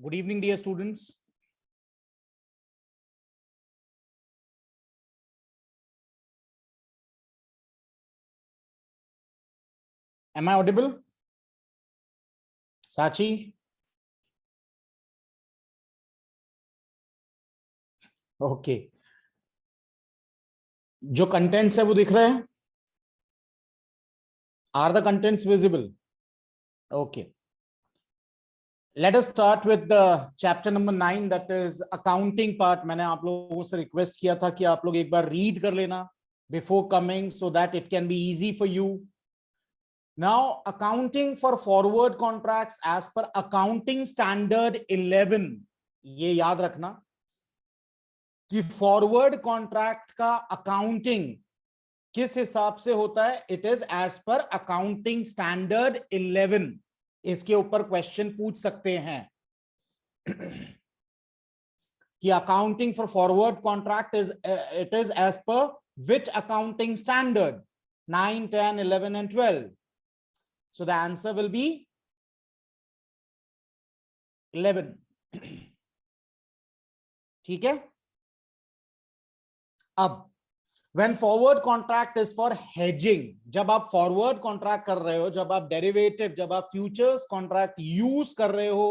Good evening, dear students. Am I audible? Sachi? Okay. जो contents है वो दिख रहे हैं? Are the contents visible? Okay. Let us start with the chapter number 9, that is accounting part. मैंने आप लोगों से request किया था कि आप लोग एक बार read कर लेना before coming so that it can be easy for you. Now, accounting for forward contracts as per accounting standard 11. ये याद रखना कि फॉरवर्ड कॉन्ट्रैक्ट का अकाउंटिंग किस हिसाब से होता है. It is as per accounting standard 11. इसके ऊपर क्वेश्चन पूछ सकते हैं कि accounting for forward contract it is as per which accounting standard? 9, 10, 11 and 12. So the answer will be 11. ठीक है. अब when forward contract is for hedging, जब आप forward contract कर रहे हो, जब आप derivative, जब आप futures contract use कर रहे हो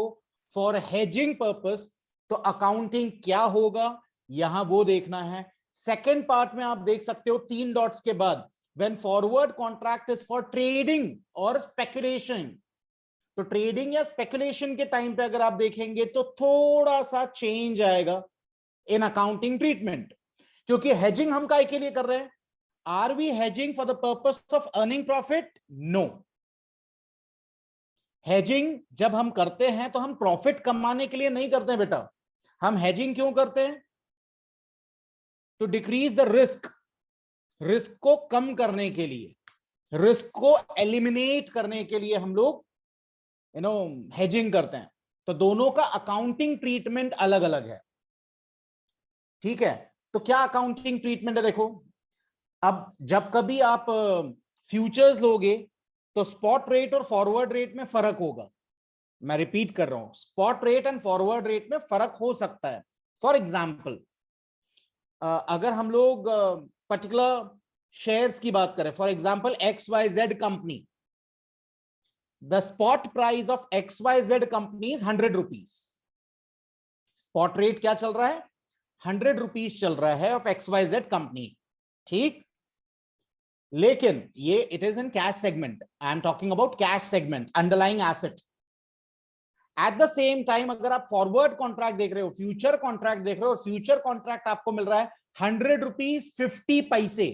for hedging purpose, तो accounting क्या होगा यहां वो देखना है. सेकेंड पार्ट में आप देख सकते हो 3 डॉट्स के बाद, when forward contract is for trading और speculation. तो ट्रेडिंग या स्पेकुलेशन के टाइम पे अगर आप देखेंगे तो थोड़ा सा चेंज आएगा इन अकाउंटिंग ट्रीटमेंट, क्योंकि हेजिंग हम काय के लिए कर रहे हैं? Are we hedging for the purpose of earning profit? No. Hedging जब हम करते हैं तो हम प्रॉफिट कमाने के लिए नहीं करते हैं बेटा. हम हेजिंग क्यों करते हैं? To decrease the risk. Risk को कम करने के लिए, रिस्क को एलिमिनेट करने के लिए हम लोग हेजिंग करते हैं. तो दोनों का अकाउंटिंग ट्रीटमेंट अलग अलग है. ठीक है. तो क्या अकाउंटिंग ट्रीटमेंट है? देखो, अब जब कभी आप फ्यूचर्स लोगे तो स्पॉट रेट और फॉरवर्ड रेट में फर्क होगा. मैं रिपीट कर रहा हूं, spot rate and forward rate में फर्क हो सकता है. फॉर एग्जाम्पल, अगर हम लोग पर्टिकुलर शेयर्स की बात करें, for example XYZ company, the spot price of XYZ company is 100 rupees. Spot rate क्या चल रहा है? 100 रुपीज चल रहा है ऑफ XYZ कंपनी. ठीक. लेकिन ये it is in cash segment. I am talking about cash segment, underlying asset. At the same time अगर आप फॉरवर्ड कॉन्ट्रैक्ट देख रहे हो, फ्यूचर कॉन्ट्रैक्ट देख रहे हो, और फ्यूचर कॉन्ट्रैक्ट आपको मिल रहा है 100 रुपीज 50 पैसे.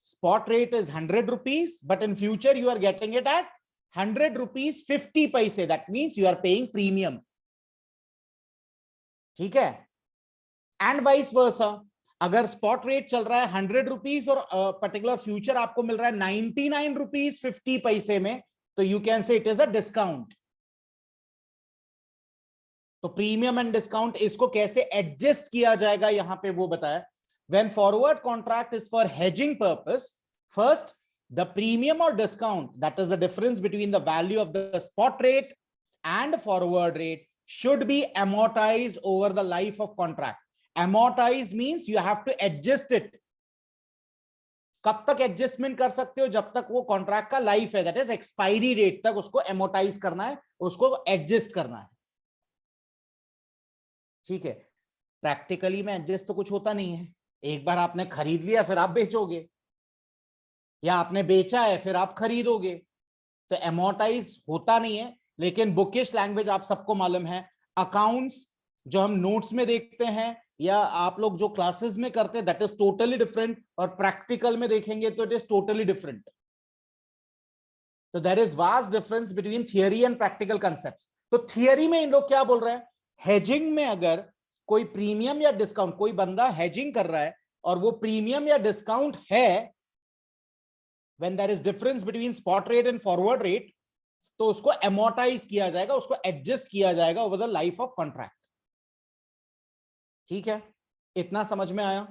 Spot rate is 100 rupees, but in future you are getting it as 100 rupees 50 paise. That means you are paying premium. ठीक है. And vice versa, अगर spot rate चल रहा है 100 rupees और particular future आपको मिल रहा है 99 rupees 50 पैसे में, तो you can say it is a discount. तो प्रीमियम एंड डिस्काउंट इसको कैसे एडजस्ट किया जाएगा यहां पे वो बताया. When forward contract is for hedging purpose, first the premium or discount, that is the difference between the value of the spot rate and forward rate, should be amortized over the life of contract. Amortized means you have to adjust it. कब तक adjustment कर सकते हो? जब तक वो contract का life है, दैट इज एक्सपायरी डेट तक उसको एमोटाइज करना है, उसको एडजस्ट करना है. ठीक है. प्रैक्टिकली में एडजस्ट तो कुछ होता नहीं है. एक बार आपने खरीद लिया फिर आप बेचोगे, या आपने बेचा है फिर आप खरीदोगे, तो एमोर्टाइज होता नहीं है. लेकिन बुकिश लैंग्वेज आप सबको मालूम है. अकाउंट्स जो हम नोट्स में देखते हैं या आप लोग जो क्लासेस में करते हैं, दैट इज टोटली डिफरेंट, और प्रैक्टिकल में देखेंगे तो इट इज टोटली डिफरेंट. तो there is vast difference between theory and practical concepts. तो थियरी में इन लोग क्या बोल रहे हैं? हेजिंग में अगर कोई प्रीमियम या डिस्काउंट, कोई बंदा हेजिंग कर रहा है और वो प्रीमियम या डिस्काउंट है, when there is difference between spot rate and forward rate, तो उसको amortize किया जाएगा, उसको adjust किया जाएगा over the life of contract. ठीक है. इतना समझ में आया?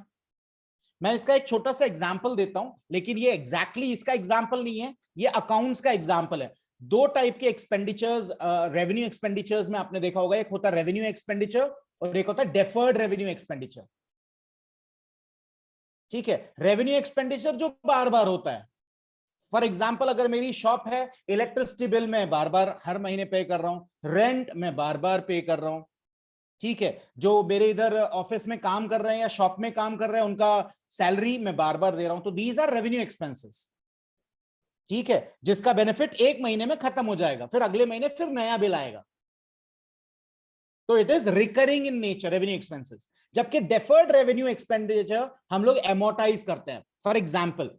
मैं इसका एक छोटा सा एग्जांपल देता हूं, लेकिन ये एग्जैक्टली इसका एग्जांपल नहीं है, ये अकाउंट्स का एग्जांपल है. दो टाइप के एक्सपेंडिचर्स रेवेन्यू एक्सपेंडिचर्स में आपने देखा होगा, एक होता है रेवेन्यू एक्सपेंडिचर और एक होता है डेफर्ड रेवेन्यू एक्सपेंडिचर। ठीक है, रेवेन्यू एक्सपेंडिचर जो बार बार होता है, फॉर एग्जाम्पल अगर मेरी शॉप है, इलेक्ट्रिसिटी बिल मैं बार बार हर महीने पे कर रहा हूं, रेंट मैं बार बार पे कर रहा हूं। ठीक है, जो मेरे इधर ऑफिस में काम कर रहे हैं या शॉप में काम कर रहे हैं उनका सैलरी मैं बार बार दे रहा हूं, तो दीज आर रेवेन्यू एक्सपेंसेस। ठीक है, जिसका बेनिफिट एक महीने में खत्म हो जाएगा, फिर अगले महीने फिर नया बिल आएगा, तो it is recurring in nature revenue expenses. जबकि डेफर्ड रेवेन्यू एक्सपेंडिचर हम लोग एमोटाइज करते हैं। फॉर एग्जाम्पल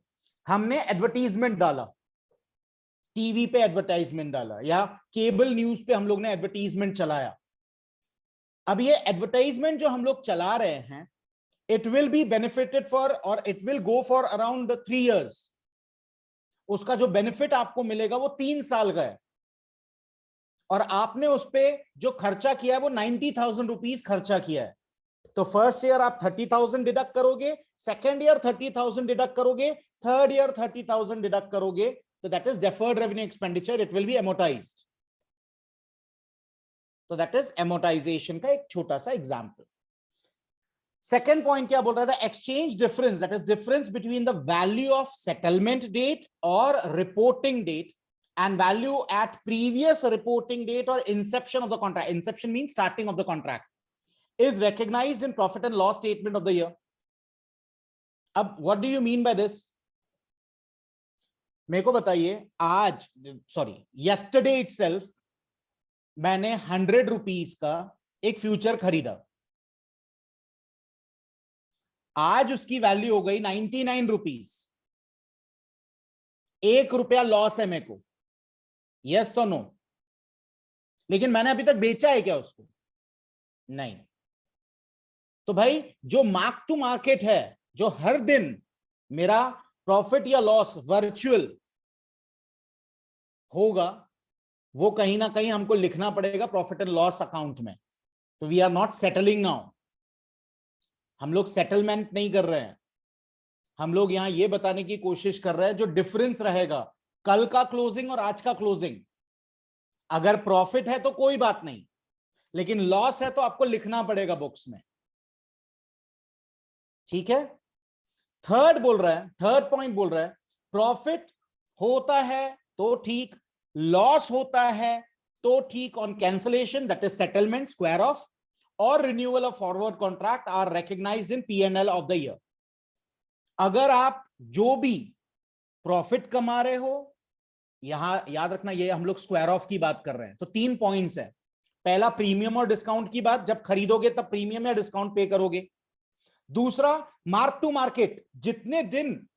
हमने एडवर्टीजमेंट डाला, टीवी पे एडवर्टाइजमेंट डाला या केबल न्यूज पे हम लोग ने एडवर्टीजमेंट चलाया। अब ये एडवर्टाइजमेंट जो हम लोग चला रहे हैं, it will be benefited for और it will go for around 3 years। उसका जो बेनिफिट आपको मिलेगा वो 3 साल का है, और आपने उस पर जो खर्चा किया है वो 90,000 रुपीज खर्चा किया है। तो फर्स्ट ईयर आप 30,000 डिडक्ट करोगे, सेकेंड ईयर 30,000 डिडक्ट करोगे, थर्ड ईयर 30,000 डिडक्ट करोगे, तो that is deferred revenue expenditure, it will be amortised. तो दैट इज एमोटाइजेशन का एक छोटा सा एग्जाम्पल। सेकेंड पॉइंट क्या बोल रहा था, exchange difference, that is difference between the value of settlement date और reporting date and value at previous reporting date or inception of the contract. Inception means starting of the contract, is recognized in profit and loss statement of the year. अब what do you mean by this? मेरे को बताइए, आज yesterday itself मैंने 100 rupees का एक future खरीदा, आज उसकी वैल्यू हो गई 99 रुपीज, 1 रुपया लॉस है मेरे को, यस और नो? लेकिन मैंने अभी तक बेचा है क्या उसको? नहीं। तो भाई जो मार्क टू मार्केट है, जो हर दिन मेरा प्रॉफिट या लॉस वर्चुअल होगा, वो कहीं ना कहीं हमको लिखना पड़ेगा प्रॉफिट एंड लॉस अकाउंट में। तो we are not settling now, हम लोग सेटलमेंट नहीं कर रहे हैं, हम लोग यहां ये बताने की कोशिश कर रहे हैं जो डिफरेंस रहेगा कल का क्लोजिंग और आज का क्लोजिंग। अगर प्रॉफिट है तो कोई बात नहीं, लेकिन लॉस है तो आपको लिखना पड़ेगा बुक्स में। ठीक है, थर्ड पॉइंट बोल रहा है प्रॉफिट होता है तो ठीक, लॉस होता है तो ठीक on cancellation, that is settlement, square off और renewal of forward contract are recognised in P&L of the year. अगर आप जो भी प्रॉफिट कमा रहे हो, यहां याद रखना ये हम लोग स्क्वायर ऑफ की बात कर रहे हैं, तो 3 पॉइंट्स है। पहला प्रीमियम और डिस्काउंट की बात, जब खरीदोगे तब प्रीमियम या डिस्काउंट पे करोगे। दूसरा मार्क टू मार्केट, जितने दिन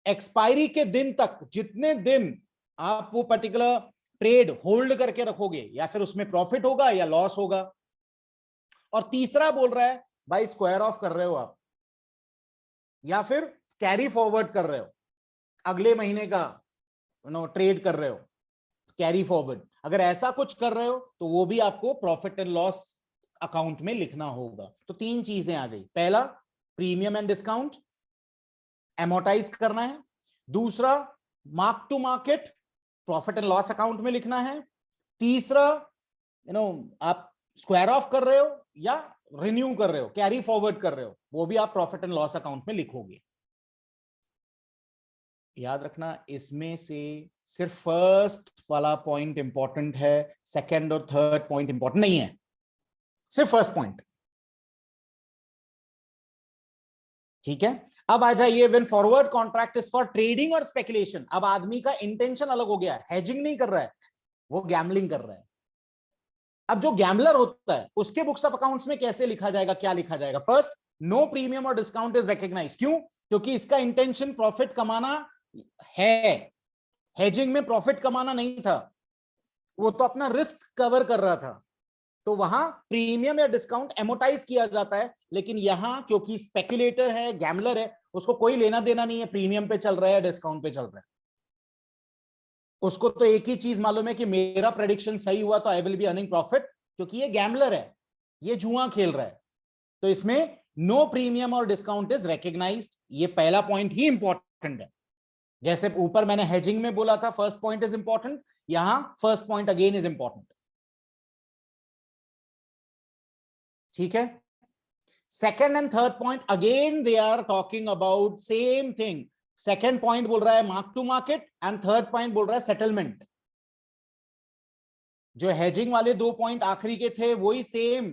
एक्सपायरी के दिन तक, जितने दिन आप वो पर्टिकुलर ट्रेड होल्ड करके रखोगे, या फिर उसमें प्रॉफिट होगा या लॉस होगा। और तीसरा बोल रहा है भाई स्क्वायर ऑफ कर रहे हो आप, या फिर कैरी फॉरवर्ड कर रहे हो, अगले महीने का ट्रेड कर रहे हो, कैरी फॉरवर्ड। अगर ऐसा कुछ कर रहे हो तो वो भी आपको प्रॉफिट एंड लॉस अकाउंट में लिखना होगा। तो 3 चीजें आ गई, पहला प्रीमियम एंड डिस्काउंट एमोटाइज करना है, दूसरा mark to market profit and loss account में लिखना है, तीसरा आप स्क्वायर ऑफ कर रहे हो या रिन्यू कर रहे हो, कैरी फॉरवर्ड कर रहे हो, वो भी आप प्रॉफिट एंड लॉस अकाउंट में लिखोगे। याद रखना इसमें से सिर्फ फर्स्ट वाला पॉइंट इंपॉर्टेंट है, सेकंड और थर्ड पॉइंट इंपॉर्टेंट नहीं है, सिर्फ फर्स्ट पॉइंट। ठीक है, अब आ जाइए, when forward contract is for trading और स्पेकुलेशन। अब आदमी का इंटेंशन अलग हो गया, हेजिंग नहीं कर रहा है, वो गैम्बलिंग कर रहा है। अब जो गैम्बलर होता है उसके बुक्स ऑफ अकाउंट्स में कैसे लिखा जाएगा, क्या लिखा जाएगा? फर्स्ट, नो प्रीमियम और डिस्काउंट इज रिकॉग्नाइज्ड। क्यों? क्योंकि इसका इंटेंशन प्रॉफिट कमाना है, हेजिंग में प्रॉफिट कमाना नहीं था, वो तो अपना रिस्क कवर कर रहा था। तो वहां प्रीमियम या डिस्काउंट एमोटाइज किया जाता है, लेकिन यहां क्योंकि स्पेकुलेटर है, गैम्बलर है, उसको कोई लेना देना नहीं है प्रीमियम पे चल रहा है डिस्काउंट पे चल रहा है। उसको तो एक ही चीज मालूम है कि मेरा प्रेडिक्शन सही हुआ तो I will be earning profit, क्योंकि ये गैम्बलर है, ये जुआ खेल रहा है। तो इसमें नो प्रीमियम और डिस्काउंट इज रिकॉग्नाइज्ड, ये पहला पॉइंट ही इंपॉर्टेंट है। जैसे ऊपर मैंने हेजिंग में बोला था फर्स्ट पॉइंट इज इंपॉर्टेंट, यहां first point again is important. ठीक है, second and third point again they are talking about same thing. Second point बोल रहा है mark to market and third point बोल रहा है सेटलमेंट। जो हेजिंग वाले दो पॉइंट आखिरी के थे वही सेम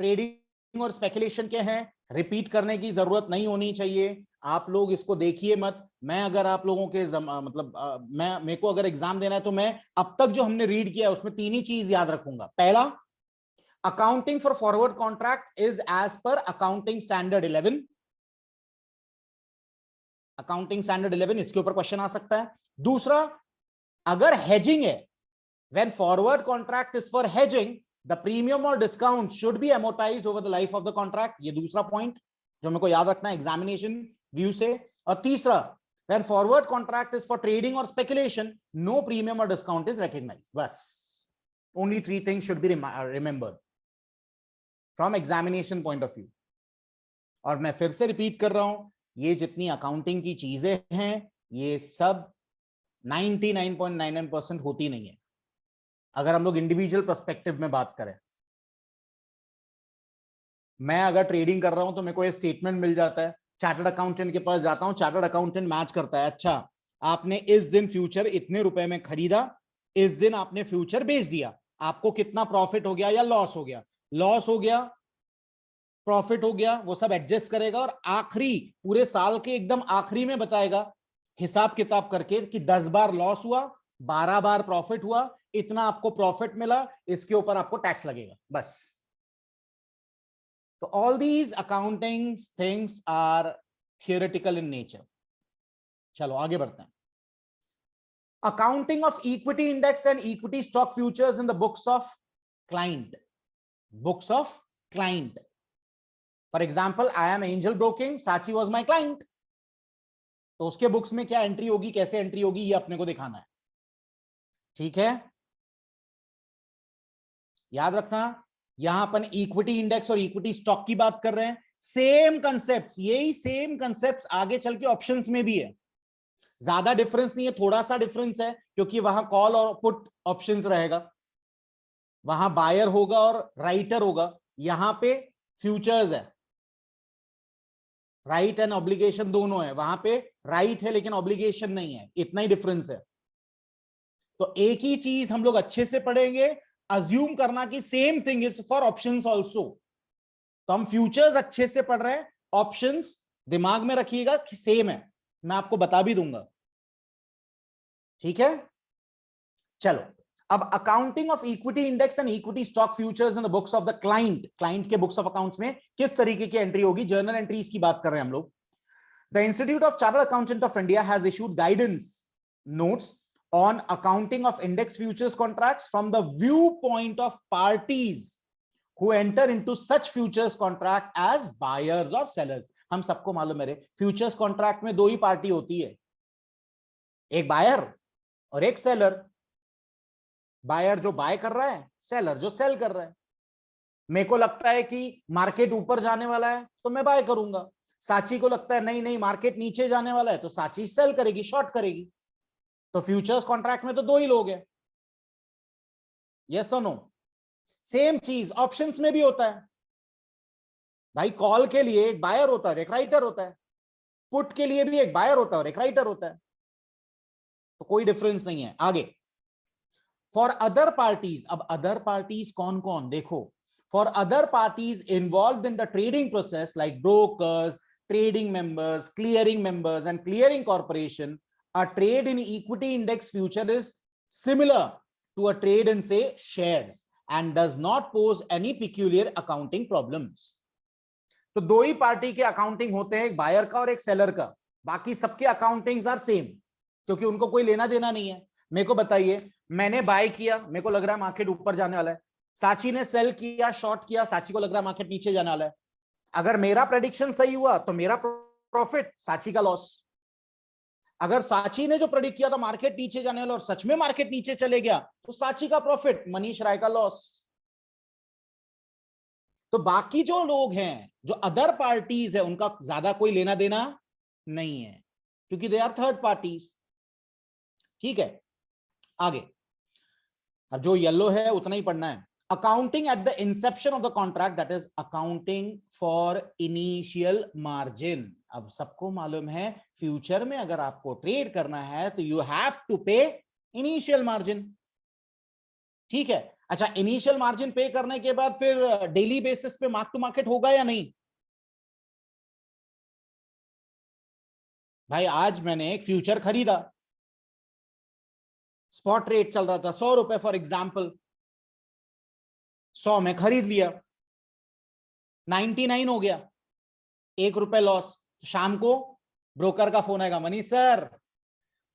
ट्रेडिंग और स्पेकुलेशन के हैं, रिपीट करने की जरूरत नहीं होनी चाहिए। आप लोग इसको देखिए मत। मैं अगर आप लोगों के मेरे को अगर एग्जाम देना है तो मैं अब तक जो हमने रीड किया है उसमें तीन ही चीज याद रखूंगा। पहला, accounting for forward contract is as per accounting standard 11। Accounting standard 11, इसके ऊपर क्वेश्चन आ सकता है। दूसरा, अगर हेजिंग है, when forward contract is for hedging, the premium or discount should be amortized over the life of the contract। ये दूसरा point जो मेरे को याद रखना है एग्जामिनेशन व्यू से। और तीसरा, when forward contract is for trading or speculation, no premium or discount is recognized। बस only three things should be remembered from examination point of view। और मैं फिर से रिपीट कर रहा हूं, ये जितनी अकाउंटिंग की चीजें हैं ये सब 99.99% होती नहीं है अगर हम लोग इंडिविजुअल पर्सपेक्टिव में बात करें। मैं अगर ट्रेडिंग कर रहा हूं तो मेरे को ये स्टेटमेंट मिल जाता है, चार्टर्ड अकाउंटेंट के पास जाता हूं, चार्टर्ड अकाउंटेंट मैच करता है, अच्छा आपने इस दिन फ्यूचर इतने रुपए में खरीदा, इस दिन आपने फ्यूचर बेच दिया, आपको कितना प्रॉफिट हो गया या लॉस हो गया, लॉस हो गया प्रॉफिट हो गया, वो सब एडजस्ट करेगा और आखिरी पूरे साल के एकदम आखिरी में बताएगा हिसाब किताब करके कि 10 बार लॉस हुआ, 12 बार प्रॉफिट हुआ, इतना आपको प्रॉफिट मिला, इसके ऊपर आपको टैक्स लगेगा, बस। तो all these accounting things are theoretical in nature. चलो आगे बढ़ते हैं। Accounting of equity index and equity stock futures in the books of client. Books of client, for example I am Angel Broking, Sachi was my client, तो उसके books में क्या entry होगी, कैसे एंट्री होगी, ये अपने को दिखाना है। ठीक है, याद रखना यहां अपन इक्विटी इंडेक्स और इक्विटी स्टॉक की बात कर रहे हैं। सेम कंसेप्ट्स, यही सेम कंसेप्ट्स आगे चल के ऑप्शंस में भी है। ज्यादा डिफरेंस नहीं है, थोड़ा सा डिफरेंस है क्योंकि वहां कॉल और पुट ऑप्शंस रहेगा, वहां बायर होगा और राइटर होगा, यहां पे फ्यूचर्स है, राइट एंड ऑब्लिगेशन दोनों है, वहां पे राइट है लेकिन ऑब्लिगेशन नहीं है, इतना ही डिफरेंस है। तो एक ही चीज हम लोग अच्छे से पढ़ेंगे, अज्यूम करना कि same thing is for options also. तो हम फ्यूचर्स अच्छे से पढ़ रहे हैं, ऑप्शंस दिमाग में रखिएगा कि सेम है, मैं आपको बता भी दूंगा। ठीक है, चलो अब accounting of equity index and equity stock futures in the books of the client. Client के बुक्स ऑफ अकाउंट्स में किस तरीके की एंट्री होगी, जर्नल एंट्रीज की बात कर रहे हैं हम लोग। The institute of chartered accountant of India has issued guidance notes on accounting of index futures contracts from the viewpoint of parties who enter into such futures contract as buyers or sellers। हम सबको मालूम है futures contract में दो ही party होती है, एक buyer और एक सेलर। बायर जो बाय कर रहा है, सेलर जो सेल कर रहा है। मेरे को लगता है कि मार्केट ऊपर जाने वाला है तो मैं बाय करूंगा, साची को लगता है नहीं नहीं मार्केट नीचे जाने वाला है तो साची सेल करेगी, शॉर्ट करेगी। तो फ्यूचर्स कॉन्ट्रैक्ट में तो दो ही लोग हैं, यस और नो। सेम चीज ऑप्शंस में भी होता है भाई, कॉल के लिए एक बायर होता है एक राइटर होता है, पुट के लिए भी एक बायर होता है और एक राइटर होता है, तो कोई डिफरेंस नहीं है। आगे, फॉर अदर पार्टीज, अब अदर पार्टीज कौन कौन देखो, for other parties involve in the trading process like brokers, trading members, clearing members and clearing corporation, a trade in equity index future is similar to a trade in say shares and does not pose any peculiar accounting problems। तो दो ही party के accounting होते हैं, एक buyer का और एक seller का, बाकी सबके अकाउंटिंग्स आर सेम क्योंकि उनको कोई लेना देना नहीं है। मेरे को बताइए, मैंने बाय किया, मेरे को लग रहा है मार्केट ऊपर जाने वाला है, साची ने सेल किया, शॉर्ट किया, साची को लग रहा है मार्केट नीचे जाने वाला है। अगर मेरा प्रेडिक्शन सही हुआ तो मेरा प्रॉफिट, साची का लॉस। अगर साची ने जो प्रेडिक्ट किया था मार्केट नीचे जाने वाला और सच में मार्केट नीचे चले गया तो साची का प्रॉफिट, मनीष राय का लॉस। तो बाकी जो लोग हैं, जो अदर पार्टीज है, उनका ज्यादा कोई लेना देना नहीं है। क्योंकि दे आर थर्ड पार्टीज। ठीक है, आगे अब जो येलो है उतना ही पढ़ना है। Accounting at the Inception of the contract, that is accounting for initial margin. अब सबको मालूम है फ्यूचर में अगर आपको ट्रेड करना है तो यू हैव टू पे इनिशियल मार्जिन। ठीक है, अच्छा इनिशियल मार्जिन पे करने के बाद फिर डेली बेसिस पे मार्क टू मार्केट होगा या नहीं? भाई आज मैंने एक फ्यूचर खरीदा, स्पॉट रेट चल रहा था 100 रुपए फॉर एग्जाम्पल, 100 में खरीद लिया, 99 हो गया, 1 रुपए लॉस। शाम को ब्रोकर का फोन आएगा, मनीष सर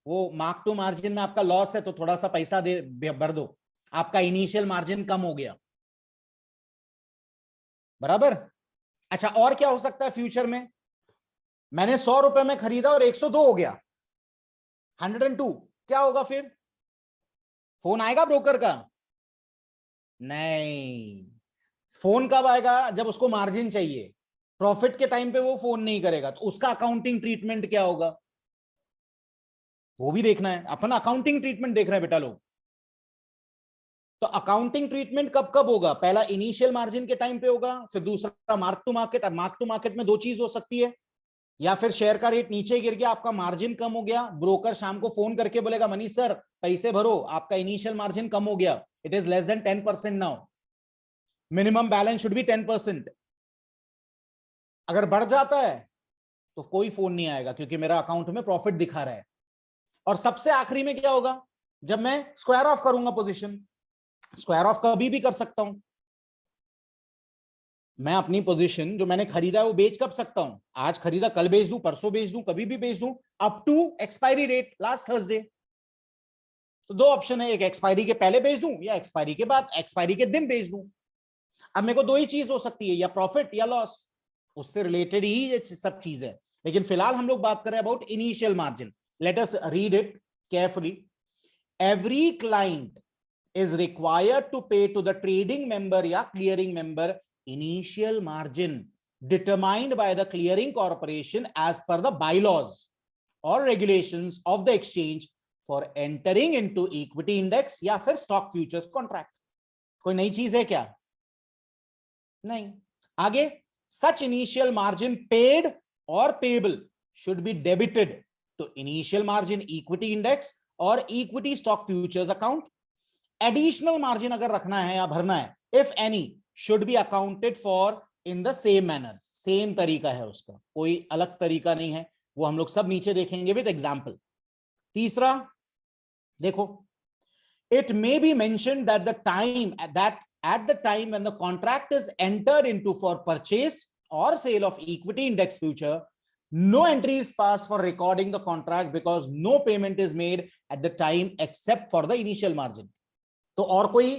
वो मार्क टू मार्जिन में आपका लॉस है तो थोड़ा सा पैसा दे भर दो, आपका इनिशियल मार्जिन कम हो गया। बराबर। अच्छा और क्या हो सकता है फ्यूचर में? मैंने 100 रुपए में खरीदा और 102 हो गया, 102, क्या होगा फिर? फोन आएगा ब्रोकर का? नहीं, फोन कब आएगा? जब उसको मार्जिन चाहिए। प्रॉफिट के टाइम पे वो फोन नहीं करेगा, तो उसका अकाउंटिंग ट्रीटमेंट क्या होगा वो भी देखना है। अपन अकाउंटिंग ट्रीटमेंट देख रहे हैं बेटा लोग। तो अकाउंटिंग ट्रीटमेंट कब कब होगा? पहला इनिशियल मार्जिन के टाइम पे होगा, फिर दूसरा mark to market. Mark to market में दो चीज हो सकती है, या फिर शेयर का रेट नीचे गिर गया, आपका मार्जिन कम हो गया, ब्रोकर शाम को फोन करके बोलेगा मनीष सर पैसे भरो, आपका इनिशियल मार्जिन कम हो गया, it is less than 10% now, minimum balance should be 10%। अगर बढ़ जाता है तो कोई फोन नहीं आएगा क्योंकि मेरा अकाउंट में प्रॉफिट दिखा रहा है। और सबसे आखिरी में क्या होगा? जब मैं स्क्वायर ऑफ करूंगा पोजीशन, स्क्वायर ऑफ कभी भी कर सकता हूं। मैं अपनी पोजीशन जो मैंने खरीदा है वो बेच कब सकता हूं? आज खरीदा कल बेच दूं, परसों बेच दूं, कभी भी बेच दूं, up to expiry date last Thursday. तो दो ऑप्शन है, एक एक्सपायरी के पहले बेच दूं या एक्सपायरी के बाद, एक्सपायरी के दिन बेच दूं। अब मेरे को दो ही चीज हो सकती है, या प्रॉफिट या लॉस, उससे रिलेटेड ही ये सब चीज है। लेकिन फिलहाल हम लोग बात कर रहे हैं about initial margin. Let us read it carefully. Every client is required to pay to the trading member या clearing member initial margin determined by the clearing corporation as per the bylaws or regulations of the exchange for entering into equity index या फिर stock futures contract। कोई नई चीज है क्या? नहीं। आगे, such initial margin paid or payable should be debited to initial margin equity index or equity stock futures account। Additional margin अगर रखना है या भरना है, if any, should be accounted for in the same manner. Same तरीका है उसका, कोई अलग तरीका नहीं है, वो हम लोग सब नीचे देखेंगे विद एग्जांपल। तीसरा देखो, it may be mentioned that the time that at the time when the contract is entered into for purchase और sale of equity index future, no entry is passed for recording the contract because no payment is made at the time except for the initial margin। तो और कोई,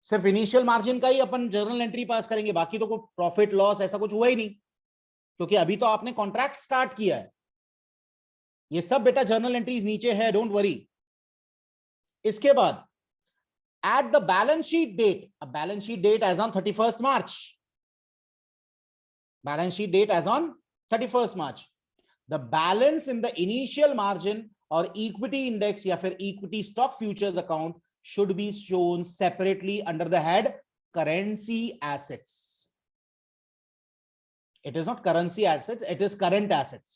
सिर्फ initial margin का ही अपन journal entry पास करेंगे, बाकी तो कोई प्रॉफिट लॉस ऐसा कुछ हुआ ही नहीं, क्योंकि अभी तो आपने कॉन्ट्रैक्ट स्टार्ट किया है। ये सब बेटा जर्नल एंट्रीज नीचे है, डोंट वरी। इसके बाद at the balance sheet date, balance sheet date as on 31st March, balance sheet date as on 31st March, the balance in the initial margin और इक्विटी इंडेक्स या फिर equity stock futures account should be shown separately under the head currency assets। It is not currency assets, it is current assets।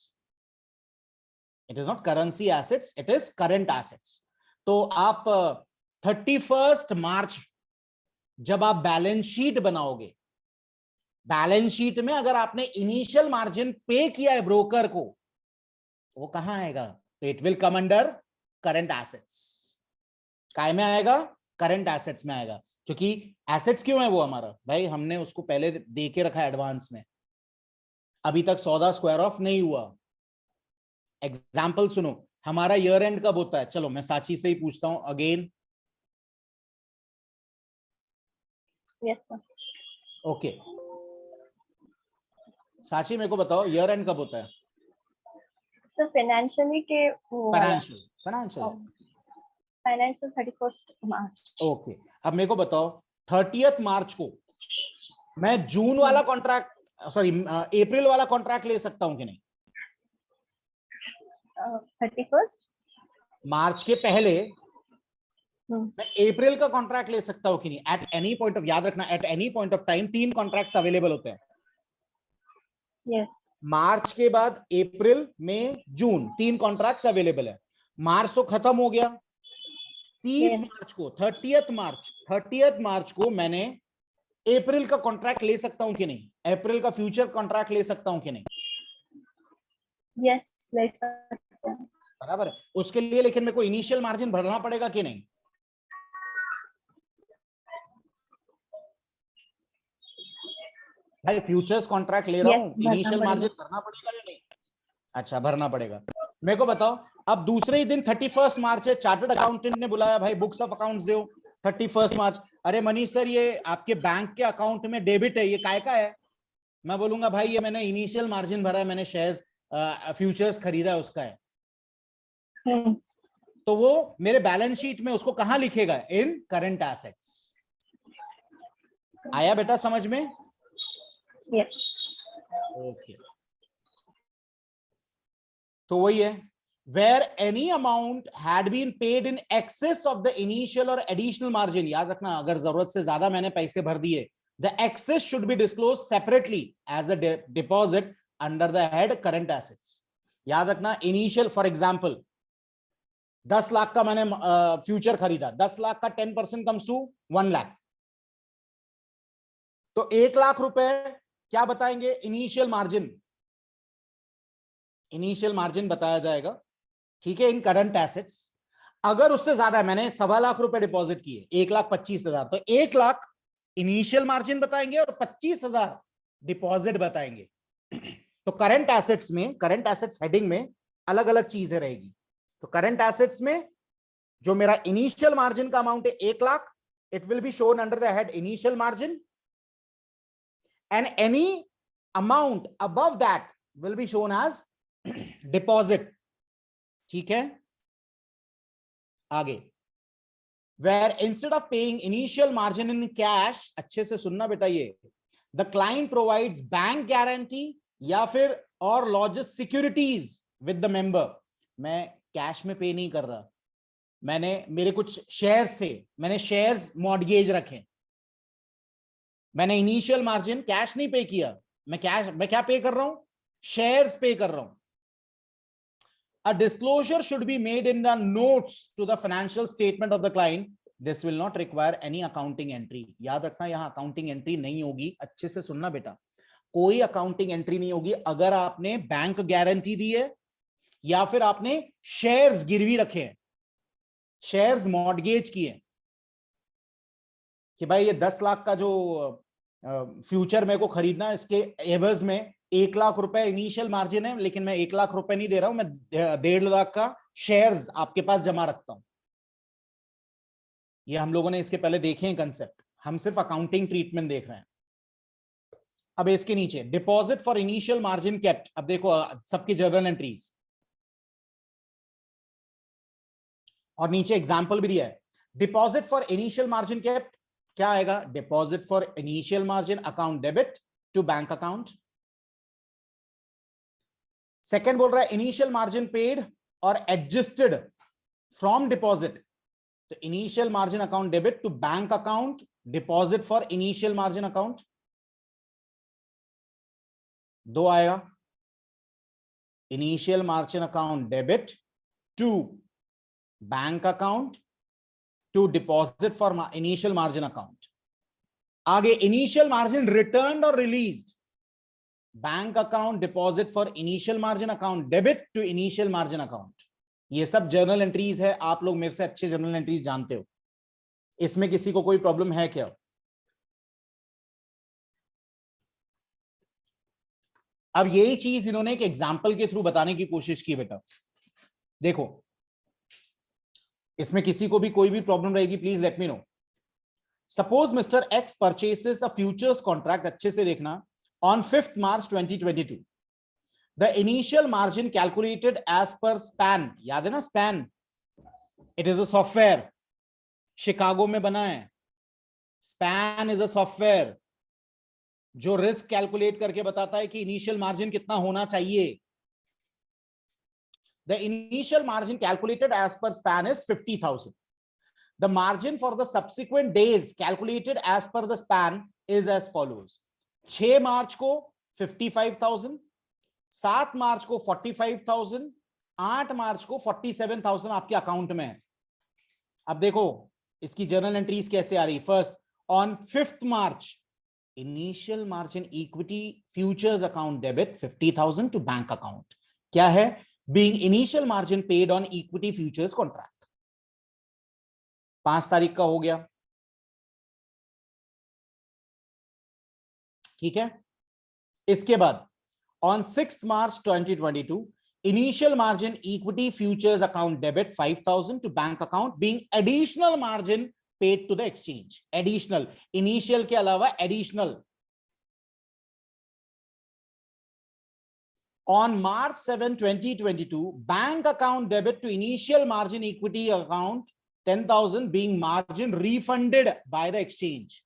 It is not currency assets, it is current assets। तो आप 31st मार्च जब आप balance sheet बनाओगे, balance sheet में अगर आपने initial margin पे किया है ब्रोकर को, वो कहां आएगा? तो it will come under current assets. काय में आएगा? करंट एसेट्स में आएगा। क्योंकि एसेट्स क्यों है वो हमारा? भाई हमने उसको पहले दे के रखा है एडवांस में, अभी तक सौदा स्क्वायर ऑफ नहीं हुआ। एग्जाम्पल सुनो, हमारा ईयर एंड कब होता है? चलो मैं साची से ही पूछता हूं अगेन। Yes sir. ओके साची, मेरे को बताओ ईयर एंड कब होता है? सर फाइनेंशियली के फाइनेंशियल 31st मार्च। ओके, अब मेरे को बताओ 30th मार्च को मैं जून वाला कॉन्ट्रैक्ट, सॉरी अप्रैल वाला कॉन्ट्रैक्ट ले सकता हूं कि नहीं? 31st। मार्च के पहले हम्म, मैं अप्रैल का कॉन्ट्रैक्ट ले सकता हूं कि नहीं? एट एनी पॉइंट ऑफ, याद रखना, at any point of time 3 contracts available होते हैं। यस मार्च के बाद अप्रैल, मई, जून 3 कॉन्ट्रैक्ट्स अवेलेबल है। मार्च तो खत्म हो गया। 30 यस मार्च को, 30th मार्च को मैंने अप्रैल का कॉन्ट्रैक्ट ले सकता हूं कि नहीं? अप्रैल का फ्यूचर कॉन्ट्रैक्ट ले सकता हूं कि नहीं? यस ले सकते हैं। बराबर है। उसके लिए लेकिन मेरे को इनिशियल मार्जिन भरना पड़ेगा कि नहीं? भाई फ्यूचर्स कॉन्ट्रैक्ट ले रहा यस हूं, भरना इनिशियल पड़ेगा। मार्जिन भरना पड़ेगा या नहीं? अच्छा, भरना पड़ेगा। मेरे को बताओ, अब दूसरे ही दिन 31 मार्च है, चार्टर्ड अकाउंटेंट ने बुलाया, भाई बुक्स ऑफ अकाउंट्स दो। 31 मार्च, अरे मनीष सर ये आपके बैंक के अकाउंट में डेबिट है, ये काय का है? मैं बोलूंगा भाई ये मैंने इनिशियल मार्जिन भरा है, मैंने शेयर्स फ्यूचर्स खरीदा है, उसका है। तो वो मेरे बैलेंस शीट में उसको कहां लिखेगा? इन करंट एसेट्स। आया बेटा समझ में? यस ओके, तो वही है, where any amount had been paid in excess of the initial or additional margin। याद रखना, अगर जरूरत से ज्यादा मैंने पैसे भर दिए, the excess should be disclosed separately as a deposit under the head current assets। याद रखना, इनिशियल, फॉर एग्जांपल 10 लाख का मैंने फ्यूचर खरीदा, 10 लाख का 10% कम्स टू 1 लाख, तो 1 लाख रुपए क्या बताएंगे? इनिशियल मार्जिन, इनिशियल मार्जिन बताया जाएगा, ठीक है, इन करंट एसेट्स। अगर उससे ज्यादा, मैंने 1.25 लाख रुपए डिपॉजिट किए, 1,25,000, तो 1 लाख इनिशियल मार्जिन बताएंगे और 25,000 डिपॉजिट बताएंगे। तो करंट एसेट्स में, करंट एसेट्स हेडिंग में अलग अलग चीजें रहेगी। तो करंट एसेट्स में जो मेरा इनिशियल मार्जिन का अमाउंट है 1 lakh, it will be shown under the head initial margin, and any amount above that will be shown as deposit. ठीक है, आगे, where instead of paying initial margin in cash, अच्छे से सुनना बेटा, ये the client provides bank guarantee या फिर और lodges securities with the member। मैं कैश में पे नहीं कर रहा, मैंने मेरे कुछ शेयर से, मैंने शेयर्स मॉर्गेज रखे, मैंने इनिशियल मार्जिन कैश नहीं पे किया, मैं क्या पे कर रहा हूं? शेयर्स पे कर रहा हूं। A disclosure should be made in the notes to the financial statement of the client। This will not require any accounting entry। याद रखना, यहां अकाउंटिंग एंट्री नहीं होगी, अच्छे से सुनना बेटा, कोई अकाउंटिंग एंट्री नहीं होगी अगर आपने बैंक गारंटी दी है या फिर आपने शेयर्स गिरवी रखे हैं, शेयर्स मॉर्गेज किए कि भाई ये 10 लाख का जो फ्यूचर मेरे को खरीदना है, इसके एवज में 1 लाख रुपए इनिशियल मार्जिन है, लेकिन मैं 1 लाख रुपए नहीं दे रहा हूं, मैं 1.5 लाख का शेयर्स आपके पास जमा रखता हूं। ये हम लोगों ने इसके पहले देखे हैं कंसेप्ट, हम सिर्फ अकाउंटिंग ट्रीटमेंट देख रहे हैं। अब इसके नीचे deposit for initial margin kept, अब देखो सबकी जर्नल एंट्रीज, और नीचे एग्जांपल भी दिया है। Deposit for initial margin kept क्या आएगा? Deposit for initial margin account debit to bank account. Second बोल रहा है इनिशियल मार्जिन पेड और एडजस्टेड फ्रॉम डिपॉजिट, तो initial margin account debit to bank account, deposit for initial margin account, दो आएगा, initial margin account debit to bank account to deposit for initial margin account. आगे initial margin return और released, bank account deposit for initial margin account debit to initial margin account. ये सब journal entries है, आप लोग मेरे से अच्छे जर्नल एंट्रीज जानते हो, इसमें किसी को कोई प्रॉब्लम है क्या? अब यही चीज इन्होंने एक एग्जांपल के थ्रू बताने की कोशिश की बेटा। देखो इसमें किसी को भी कोई भी प्रॉब्लम रहेगी please let me no. Suppose mister x purchases a futures contract, अच्छे से देखना, on 5th March 2022, the initial margin calculated as per SPAN, याद है ना SPAN, it is a software, Chicago में बना है। SPAN is a software जो रिस्क कैलकुलेट करके बताता है कि इनिशियल मार्जिन कितना होना चाहिए। The initial margin calculated as per span is 50,000. The margin for the subsequent days calculated as per the span is as follows. 6 मार्च को 55,000, 7 मार्च को 45,000, 8 मार्च को 47,000 आपके अकाउंट में है. अब देखो इसकी जर्नल एंट्रीज कैसे आ रही. First, on 5th March initial margin equity futures account debit 50,000 to bank account. क्या है? Being initial margin paid on equity futures contract. 5 तारीख का हो गया. ठीक है. इसके बाद on 6th March 2022 initial margin equity futures account debit 5,000 to bank account being additional margin paid to the exchange. Additional, initial के अलावा additional. On March 7, 2022 bank account debit to initial margin equity account 10,000 being margin refunded by the exchange.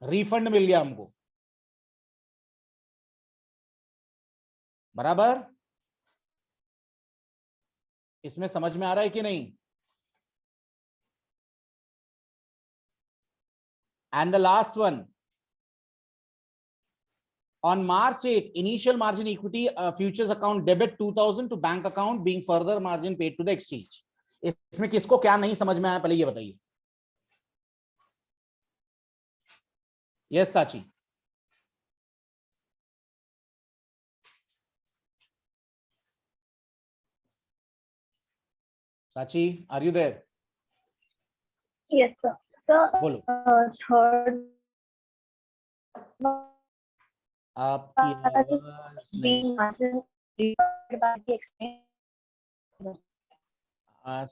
Refund मिल गया हमको. बराबर. इसमें समझ में आ रहा है कि नहीं? And the last one, on March 8 initial margin equity futures account debit 2,000 to bank account being further margin paid to the exchange. इसमें किसको क्या नहीं समझ में आया पहले ये बताइए. यस साची. Sachi, are you there? Yes, sir. Sir, बोलो. third आपकी आवाज नहीं. being margin refunded by the exchange.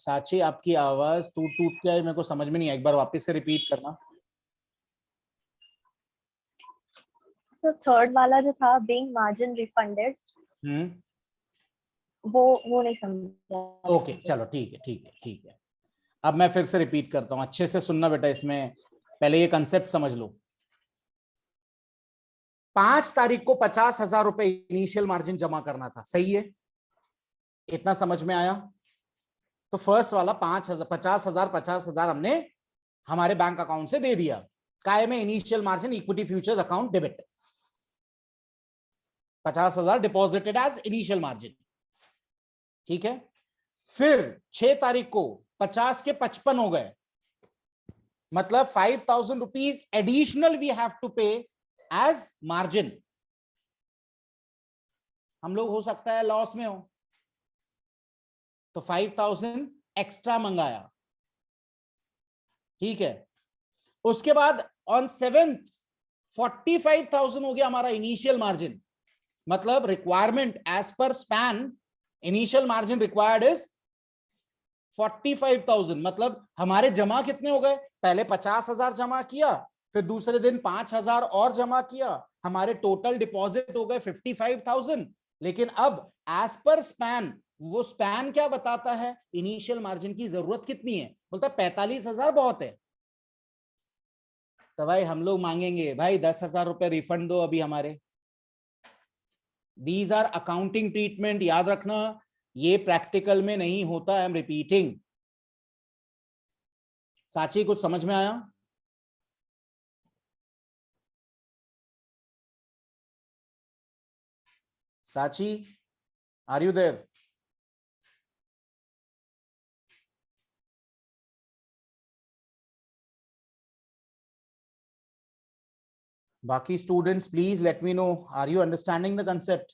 साची आपकी आवाज टूट टूट के मेरे को समझ में नहीं. एक बार वापस से रिपीट करना. So third वाला जो था being margin refunded, वो नहीं समझा. ओके चलो ठीक है. अब मैं फिर से रिपीट करता हूं. अच्छे से सुनना बेटा. इसमें पहले ये कंसेप्ट समझ लो. 5 तारीख को 50,000 रुपए इनिशियल मार्जिन जमा करना था. सही है? इतना समझ में आया? तो फर्स्ट वाला 50,000 हमने हमारे बैंक अकाउंट से दे दिया. काय में? Initial margin equity futures account debit. 50,000 deposited as initial margin. ठीक है. फिर 6 तारीख को 50 के 55 हो गए. मतलब 5,000 rupees additional we have to pay as margin. हम लोग हो सकता है लॉस में हो तो 5,000 एक्स्ट्रा मंगाया. ठीक है. उसके बाद ऑन 7th 45,000 हो गया हमारा इनिशियल मार्जिन. मतलब requirement as per span initial margin required is 45,000. मतलब हमारे जमा कितने हो गए? पहले 50,000 जमा किया, फिर दूसरे दिन 5,000 और जमा किया. हमारे टोटल डिपॉजिट हो गए 55,000. लेकिन अब एज पर स्पैन, वो स्पैन क्या बताता है? इनिशियल मार्जिन की जरूरत कितनी है? बोलता है 45,000 बहुत है. तो भाई हम लोग मांगेंगे भाई 10,000 रुपए रिफंड दो अभी हमारे. These are accounting treatment. याद रखना ये प्रैक्टिकल में नहीं होता. I am repeating. साची कुछ समझ में आया? Sachi, are you there? बाकी students please let me know, are you understanding the concept?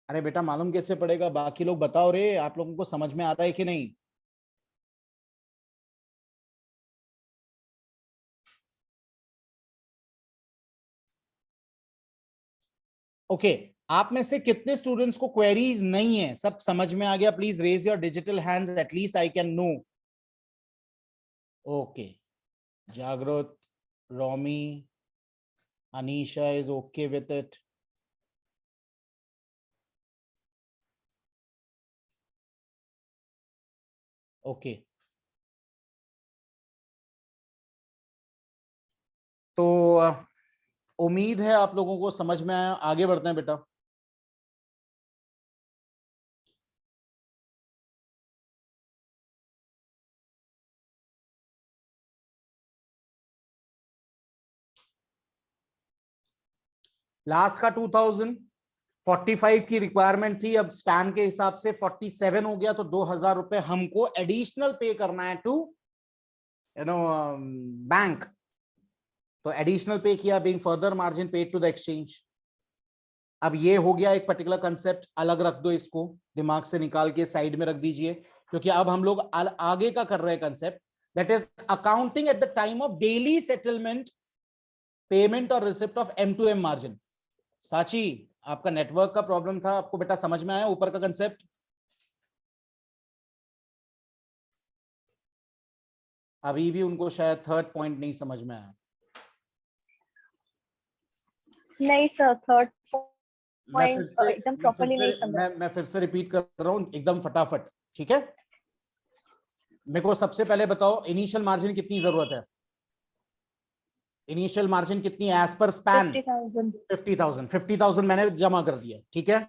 अरे बेटा मालूम कैसे पड़ेगा? बाकी लोग बताओ रे, आप लोगों को समझ में आता है कि नहीं? ओके आप में से कितने स्टूडेंट्स को क्वेरीज नहीं है? सब समझ में आ गया? Please raise your digital hands, at least I can know. Okay Jagrit, Romi, Anisha is okay with it. Okay उम्मीद है आप लोगों को समझ में आया। आगे बढ़ते हैं बेटा। लास्ट का 2045 की रिक्वायरमेंट थी, अब स्पैन के हिसाब से 47 हो गया, तो 2000 रुपए हमको एडिशनल पे करना है टू बैंक। तो एडिशनल पे किया, being further margin paid to the exchange. अब ये हो गया एक पर्टिकुलर कंसेप्ट, अलग रख दो, इसको दिमाग से निकाल के साइड में रख दीजिए, क्योंकि अब हम लोग आगे का कर रहे हैं concept, that is accounting at the time of daily settlement, payment और रिसिप्ट ऑफ M2M मार्जिन। साची, आपका नेटवर्क का प्रॉब्लम था, आपको बेटा समझ में आया ऊपर का कंसेप्ट? अभी भी उनको शायद थर्ड पॉइंट नहीं समझ में आया। नहीं सर, थर्ड मैं फिर पॉइंट से एकदम प्रॉपर्ली नहीं समझा। मैं फिर से रिपीट कर रहा हूं एकदम फटाफट, ठीक है? मेरे को सबसे पहले बताओ, इनिशियल मार्जिन कितनी जरूरत है? इनिशियल मार्जिन कितनी एज पर स्पैन? 50,000। 50,000 मैंने जमा कर दिया, ठीक है।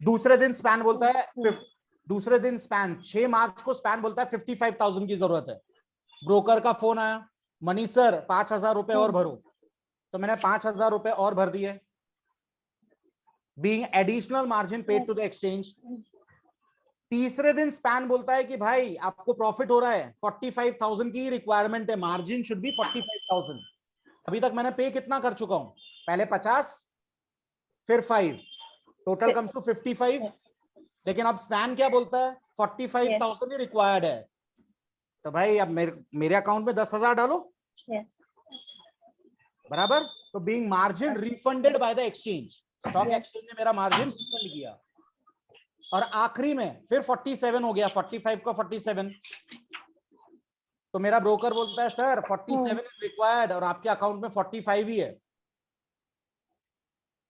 दूसरे दिन स्पैन बोलता है, दूसरे दिन स्पैन 6 मार्च को स्पैन बोलता है 55,000 की जरूरत है। ब्रोकर का फोन आया, मनीष सर 5,000 रुपए और भरो, तो मैंने 5,000 रुपए और भर दिए, being additional margin paid to the exchange. तीसरे दिन स्पैन बोलता है कि भाई आपको प्रॉफिट हो रहा है, 45,000 की रिक्वायरमेंट है, मार्जिन शुड बी 45,000। अभी तक मैंने पे कितना कर चुका हूं? पहले 50, फिर 5, टोटल कम्स टू 55। लेकिन अब स्पैन क्या बोलता है? 45,000 ही रिक्वायर्ड है। तो भाई अब मेरे अकाउंट में 10,000 डालो, बराबर। तो being margin refunded by the exchange, stock exchange ने मेरा मार्जिन रिफंड किया। और आखिरी में फिर 47 हो गया, 45 का 47। तो मेरा ब्रोकर बोलता है सर 47 इज रिक्वायर्ड और आपके अकाउंट में 45 ही है,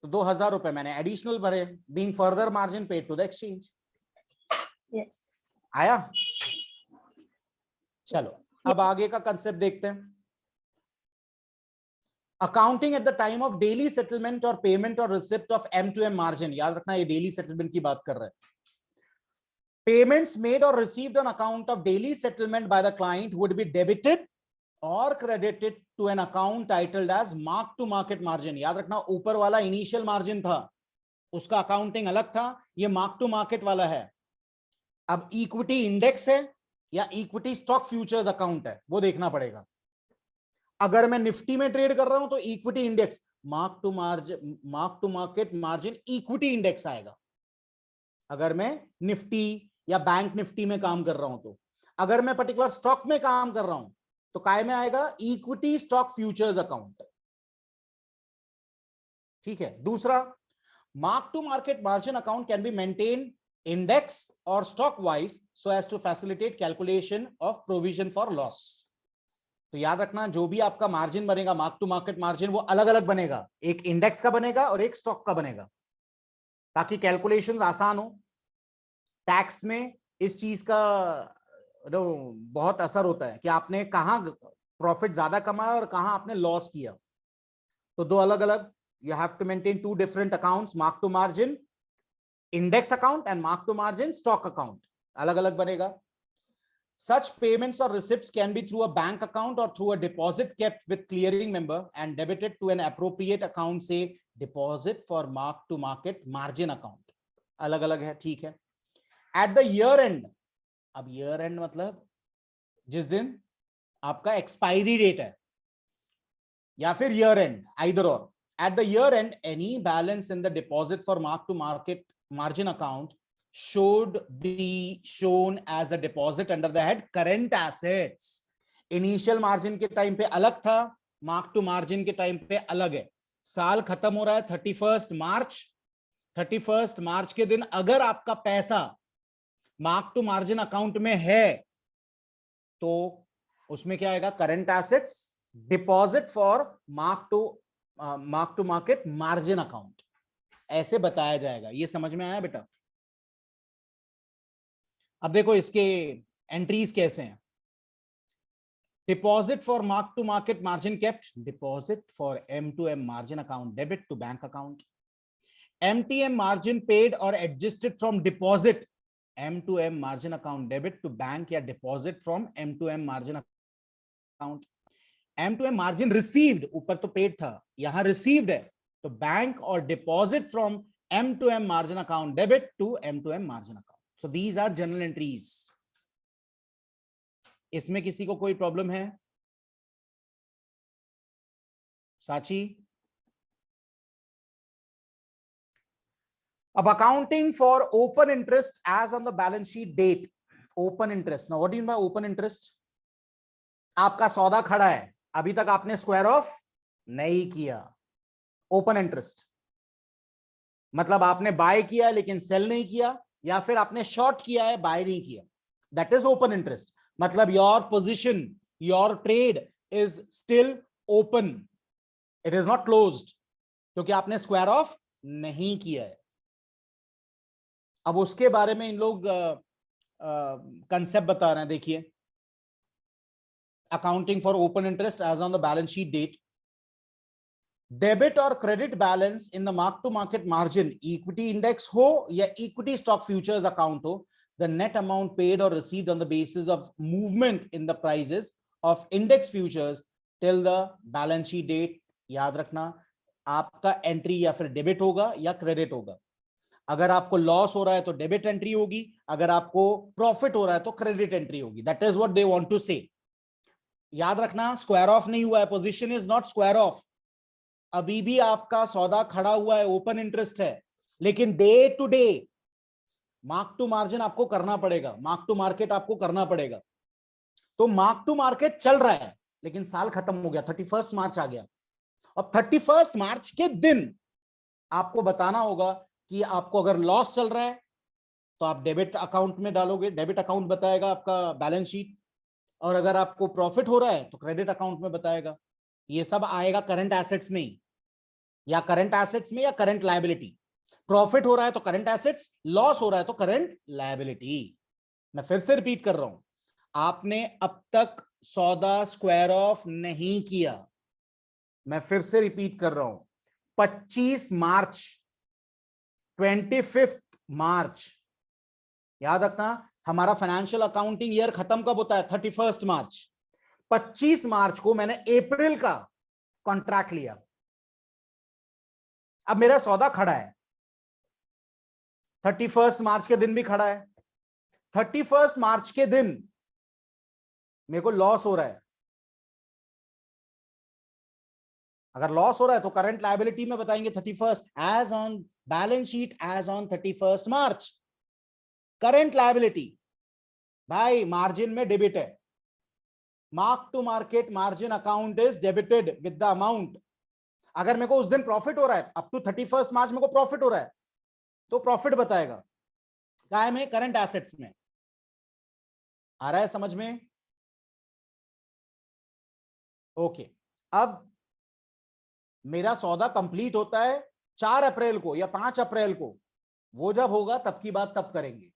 तो 2,000 रुपए मैंने एडिशनल भरे, being further margin paid to the exchange. आया? चलो अब आगे का कंसेप्ट देखते हैं। Accounting at the time of daily settlement और पेमेंट और रिसिप्ट ऑफ M2M मार्जिन। याद रखना ये डेली सेटलमेंट की बात कर रहे हैं। पेमेंट्स मेड और received on account of daily settlement by the client would be debited और credited to an account titled as mark to market margin. याद रखना ऊपर वाला इनिशियल मार्जिन था, उसका अकाउंटिंग अलग था, ये मार्क टू मार्केट वाला है। अब इक्विटी इंडेक्स है या इक्विटी स्टॉक फ्यूचर्स अकाउंट है, वो देखना पड़ेगा। अगर मैं निफ्टी में ट्रेड कर रहा हूं तो equity index, mark to market margin equity index आएगा। अगर मैं निफ्टी या बैंक निफ्टी में काम कर रहा हूं तो, अगर मैं पर्टिकुलर स्टॉक में काम कर रहा हूं तो काय में आएगा? इक्विटी स्टॉक फ्यूचर्स अकाउंट, ठीक है। दूसरा, mark to market margin account can be maintain index और stock wise so as to facilitate calculation of provision for loss. तो याद रखना जो भी आपका मार्जिन बनेगा, मार्क टू मार्केट मार्जिन, वो अलग अलग बनेगा, एक इंडेक्स का बनेगा और एक स्टॉक का बनेगा, ताकि कैलकुलेशंस आसान हो। टैक्स में इस चीज का बहुत असर होता है कि आपने कहां प्रॉफिट ज्यादा कमाया और कहां आपने लॉस किया। तो दो अलग अलग, you have to maintain 2 different accounts, mark to margin index account and mark to margin stock account, अलग अलग बनेगा। Such payments or receipts can be through a bank account or through a deposit kept with clearing member and debited to an appropriate account, say deposit for mark to market margin account। अलग अलग है, ठीक है। At the year end, अब year end मतलब जिस दिन आपका एक्सपायरी डेट है, या फिर year end, either or। At the year end, any balance in the deposit for mark to market margin account should be shown as a deposit under the head current assets। Initial margin के time पे अलग था, mark to margin के time पे अलग है। साल खत्म हो रहा है 31 मार्च, 31 मार्च के दिन अगर आपका पैसा मार्क टू मार्जिन अकाउंट में है तो उसमें क्या आएगा? Current assets, deposit for mark to market margin account, ऐसे बताया जाएगा। ये समझ में आया बेटा? अब देखो इसके एंट्रीज कैसे हैं। Deposit for mark to market margin kept, deposit for M2M margin account debit to bank account. MTM margin paid or adjusted from deposit, M2M margin account debit to bank या deposit from M2M margin account. M2M margin received, ऊपर तो paid था, यहां received है, तो bank or deposit from M2M margin account debit to M2M margin account. So these are journal entries. इसमें किसी को कोई प्रॉब्लम है? साची? अब accounting for open interest as on the balance sheet date. Open interest. Now what do you mean by open interest? आपका सौदा खड़ा है, अभी तक आपने स्क्वायर ऑफ नहीं किया. ओपन इंटरेस्ट मतलब आपने बाय किया लेकिन सेल नहीं किया, या फिर आपने शॉर्ट किया है बाय नहीं किया. That is open interest. मतलब your position, your trade is still open, it is not closed, क्योंकि आपने स्क्वायर ऑफ नहीं किया है. अब उसके बारे में इन लोग कंसेप्ट बता रहे हैं. देखिए, accounting for open interest as on the balance sheet date. Debit or credit balance in the mark to market margin, equity index ho या equity stock futures account ho, the net amount paid or received on the basis of movement in the prices of index futures till the balance sheet date. याद रखना, आपका entry या फिर debit होगा या credit होगा. अगर आपको लॉस हो रहा है तो डेबिट एंट्री होगी, अगर आपको प्रॉफिट हो रहा है तो क्रेडिट एंट्री होगी. That is what they want to say. याद रखना, स्क्वायर ऑफ नहीं हुआ है, position is not square off. अभी भी आपका सौदा खड़ा हुआ है, ओपन इंटरेस्ट है, लेकिन day to day mark to margin आपको करना पड़ेगा, मार्क टू मार्केट आपको करना पड़ेगा. तो मार्क टू मार्केट चल रहा है, लेकिन साल खत्म हो गया, 31 मार्च आ गया. अब 31 मार्च के दिन आपको बताना होगा कि आपको अगर लॉस चल रहा है तो आप डेबिट अकाउंट में डालोगे, डेबिट अकाउंट बताएगा आपका बैलेंस शीट, और अगर आपको प्रॉफिट हो रहा है तो क्रेडिट अकाउंट में बताएगा. ये सब आएगा करंट एसेट्स में, या करंट एसेट्स में या करंट लायबिलिटी. प्रॉफिट हो रहा है तो करंट एसेट्स, लॉस हो रहा है तो करंट लायबिलिटी. मैं फिर से रिपीट कर रहा हूं, आपने अब तक सौदा स्क्वायर ऑफ नहीं किया. मैं फिर से रिपीट कर रहा हूं, 25 मार्च, 25 मार्च, याद रखना, हमारा फाइनेंशियल अकाउंटिंग ईयर खत्म कब होता है? 31 मार्च. 25 मार्च को मैंने अप्रैल का कॉन्ट्रैक्ट लिया. अब मेरा सौदा खड़ा है, 31 मार्च के दिन भी खड़ा है. 31 मार्च के दिन मेरे को लॉस हो रहा है. अगर लॉस हो रहा है तो करंट लायबिलिटी में बताएंगे 31 as on balance sheet as on 31 March. Current liability भाई मार्जिन में डेबिट है. Mark to market margin account is debited with the amount. अगर मेरे को उस दिन प्रॉफिट हो रहा है, अप टू 31 मार्च मेरे को प्रॉफिट हो रहा है, तो प्रॉफिट बताएगा. काय में? करंट एसेट्स में. आ रहा है समझ में? ओके. अब मेरा सौदा कंप्लीट होता है 4 अप्रैल को या 5 अप्रैल को. वो जब होगा तब की बात तब करेंगे.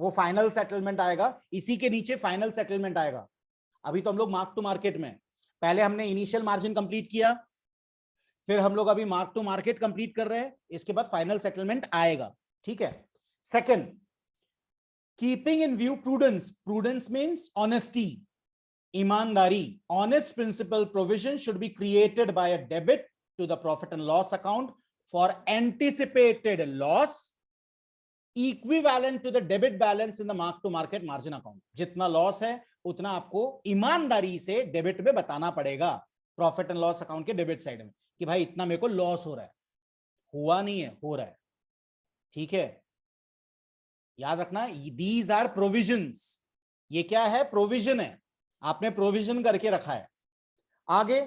वो फाइनल सेटलमेंट आएगा, इसी के नीचे फाइनल सेटलमेंट आएगा. अभी तो हम लोग मार्क टू मार्केट में, पहले हमने इनिशियल मार्जिन कंप्लीट किया, फिर हम लोग अभी मार्क टू मार्केट कंप्लीट कर रहे हैं, इसके बाद फाइनल सेटलमेंट आएगा. ठीक है. Second, keeping in view prudence. Prudence means honesty, ईमानदारी. Honest principle provision should be created by a debit to the profit and loss account for anticipated loss equivalent to the debit balance in the mark to market margin account. जितना loss है उतना आपको ईमानदारी से debit में बताना पड़ेगा, profit and loss account के डेबिट साइड में, कि भाई इतना मेरे को लॉस हो रहा है. हुआ नहीं है, हो रहा है. ठीक है. याद रखना, दीज आर प्रोविजंस. ये क्या है? प्रोविजन है, आपने प्रोविजन करके रखा है. आगे,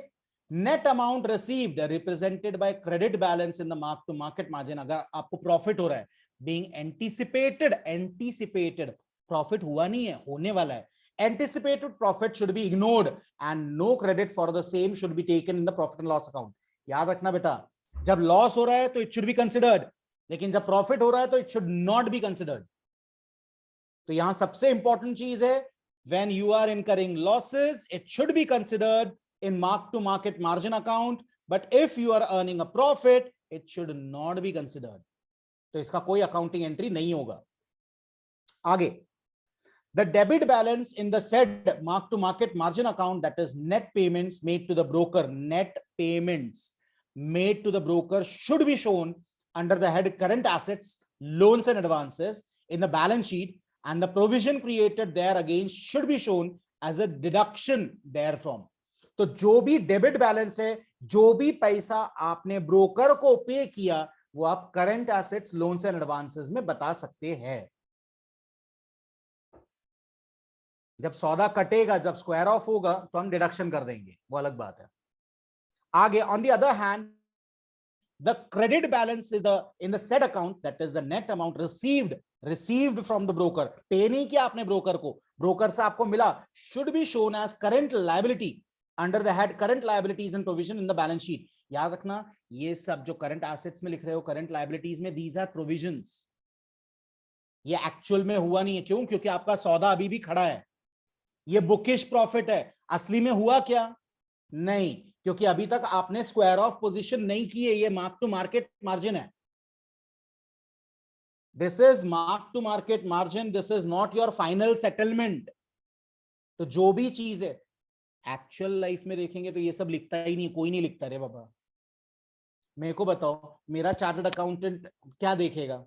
net amount received represented by credit balance in the mark to market margin. अगर आपको प्रॉफिट हो रहा है, बीइंग एंटीसिपेटेड, प्रॉफिट हुआ नहीं है, होने वाला है. Anticipated profit should be ignored and no credit for the same should be taken in the profit and loss account. याद रखना बेटा, जब लॉस हो रहा है तो it should be considered, लेकिन जब प्रॉफिट हो रहा है तो it should not be considered. तो यहां सबसे इंपॉर्टेंट चीज है when you are incurring losses, it should be considered in mark to market margin account, but if you are earning a profit, it should not be considered. तो इसका कोई accounting entry नहीं होगा. आगे, the debit balance in the said mark to market margin account, that is net payments made to the broker, net payments made to the broker should be shown under the head current assets, loans and advances in the balance sheet, and the provision created there against should be shown as a deduction therefrom. तो जो भी debit balance है, जो भी पैसा आपने broker को पे किया, वो आप current assets, loans and advances में बता सकते हैं. जब सौदा कटेगा, जब स्क्वायर ऑफ होगा, तो हम डिडक्शन कर देंगे, वो अलग बात है. आगे, on the other hand, the credit balance is in the said account, that is the net amount received from the broker. पे नहीं किया आपने ब्रोकर को, ब्रोकर से आपको मिला, should be shown as current liability under the head current liabilities and provision in the balance sheet. याद रखना, ये सब जो करंट एसेट्स में लिख रहे हो, करंट लायबिलिटीज में, these are provisions. ये एक्चुअल में हुआ नहीं है. क्यों? क्योंकि आपका सौदा अभी भी खड़ा है. ये बुकिश प्रॉफिट है. असली में हुआ क्या? नहीं, क्योंकि अभी तक आपने स्क्वायर ऑफ पोजीशन नहीं की है. ये मार्क टू मार्केट मार्जिन है. This is mark to market margin, this is not your final settlement. तो जो भी चीज है एक्चुअल लाइफ में देखेंगे तो ये सब लिखता ही नहीं, कोई नहीं लिखता रे बाबा. मेरे को बताओ, मेरा चार्टर्ड अकाउंटेंट क्या देखेगा?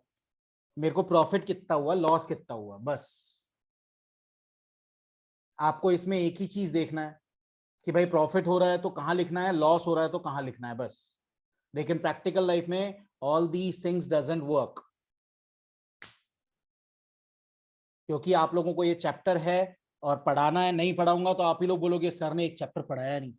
मेरे को प्रॉफिट कितना हुआ, लॉस कितना हुआ, बस. आपको इसमें एक ही चीज देखना है कि भाई प्रॉफिट हो रहा है तो कहां लिखना है, लॉस हो रहा है तो कहां लिखना है, बस. लेकिन प्रैक्टिकल लाइफ में all these things doesn't work, क्योंकि आप लोगों को ये चैप्टर है और पढ़ाना है. नहीं पढ़ाऊंगा तो आप ही लोग बोलोगे सर ने एक चैप्टर पढ़ाया नहीं.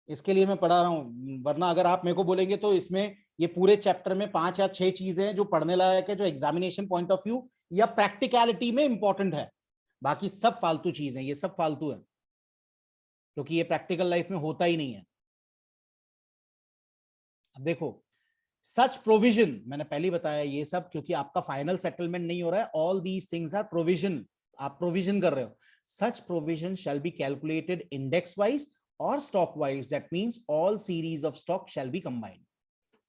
इसके लिए मैं पढ़ा रहा हूं, वरना अगर आप मेरे को बोलेंगे तो इसमें ये पूरे चैप्टर में 5 या 6 चीजें हैं जो पढ़ने लायक है, जो एग्जामिनेशन पॉइंट ऑफ व्यू या प्रैक्टिकलिटी में इंपॉर्टेंट है. बाकी सब फालतू चीजें, ये सब फालतू है, क्योंकि ये प्रैक्टिकल लाइफ में होता ही नहीं है. अब देखो, सच प्रोविजन, मैंने पहले ही बताया ये सब क्योंकि आपका फाइनल सेटलमेंट नहीं हो रहा है. All these things are provision, आप प्रोविजन कर रहे हो. Such provision shall be calculated index wise और stock wise, that means all series of stock shall be combined.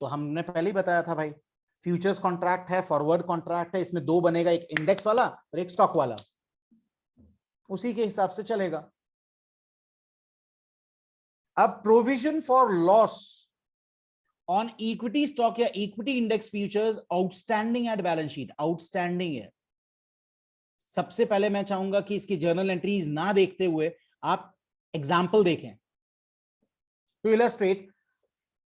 तो हमने पहले ही बताया था भाई, फ्यूचर्स कॉन्ट्रैक्ट है, फॉरवर्ड कॉन्ट्रैक्ट है, इसमें 2 बनेगा, एक इंडेक्स वाला और एक स्टॉक वाला. उसी के हिसाब से चलेगा. अब provision for loss on equity stock या equity index futures outstanding at balance sheet. Outstanding है. सबसे पहले मैं चाहूंगा कि इसकी जर्नल एंट्रीज ना देखते हुए आप एग्जांपल देखें. To illustrate,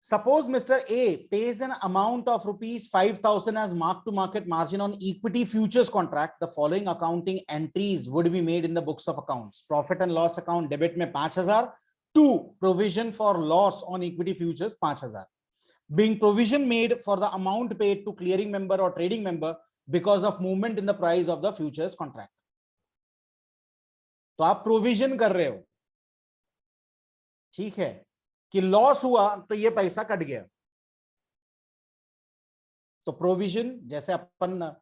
suppose Mr. A pays an amount of rupees 5,000 as mark to market margin on equity futures contract. The following accounting entries would be made in the books of accounts. Profit and loss account, debit में 5,000. 2, provision for loss on equity futures 5,000. Being provision made for the amount paid to clearing member or trading member because of movement in the price of the futures contract. तो आप provision कर रहे हो, ठीक है, कि loss हुआ तो ये पैसा कट गया. तो प्रोविजन, जैसे अपन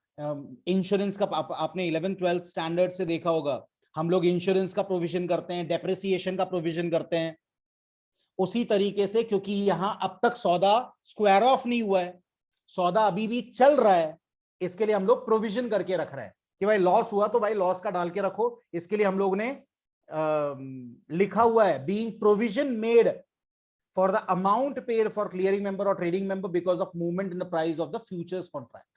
इंश्योरेंस का आपने 11th 12th स्टैंडर्ड से देखा होगा, हम लोग इंश्योरेंस का प्रोविजन करते हैं, डेप्रिसिएशन का प्रोविजन करते हैं. उसी तरीके से, क्योंकि यहां अब तक सौदा स्क्वायर ऑफ नहीं हुआ है, सौदा अभी भी चल रहा है, इसके लिए हम लोग प्रोविजन करके रख रहे हैं कि भाई लॉस हुआ तो भाई लॉस का डाल के रखो. इसके लिए हम लोग ने लिखा हुआ है being provision made for the amount paid for clearing member or trading member because of movement in the price of the futures contract.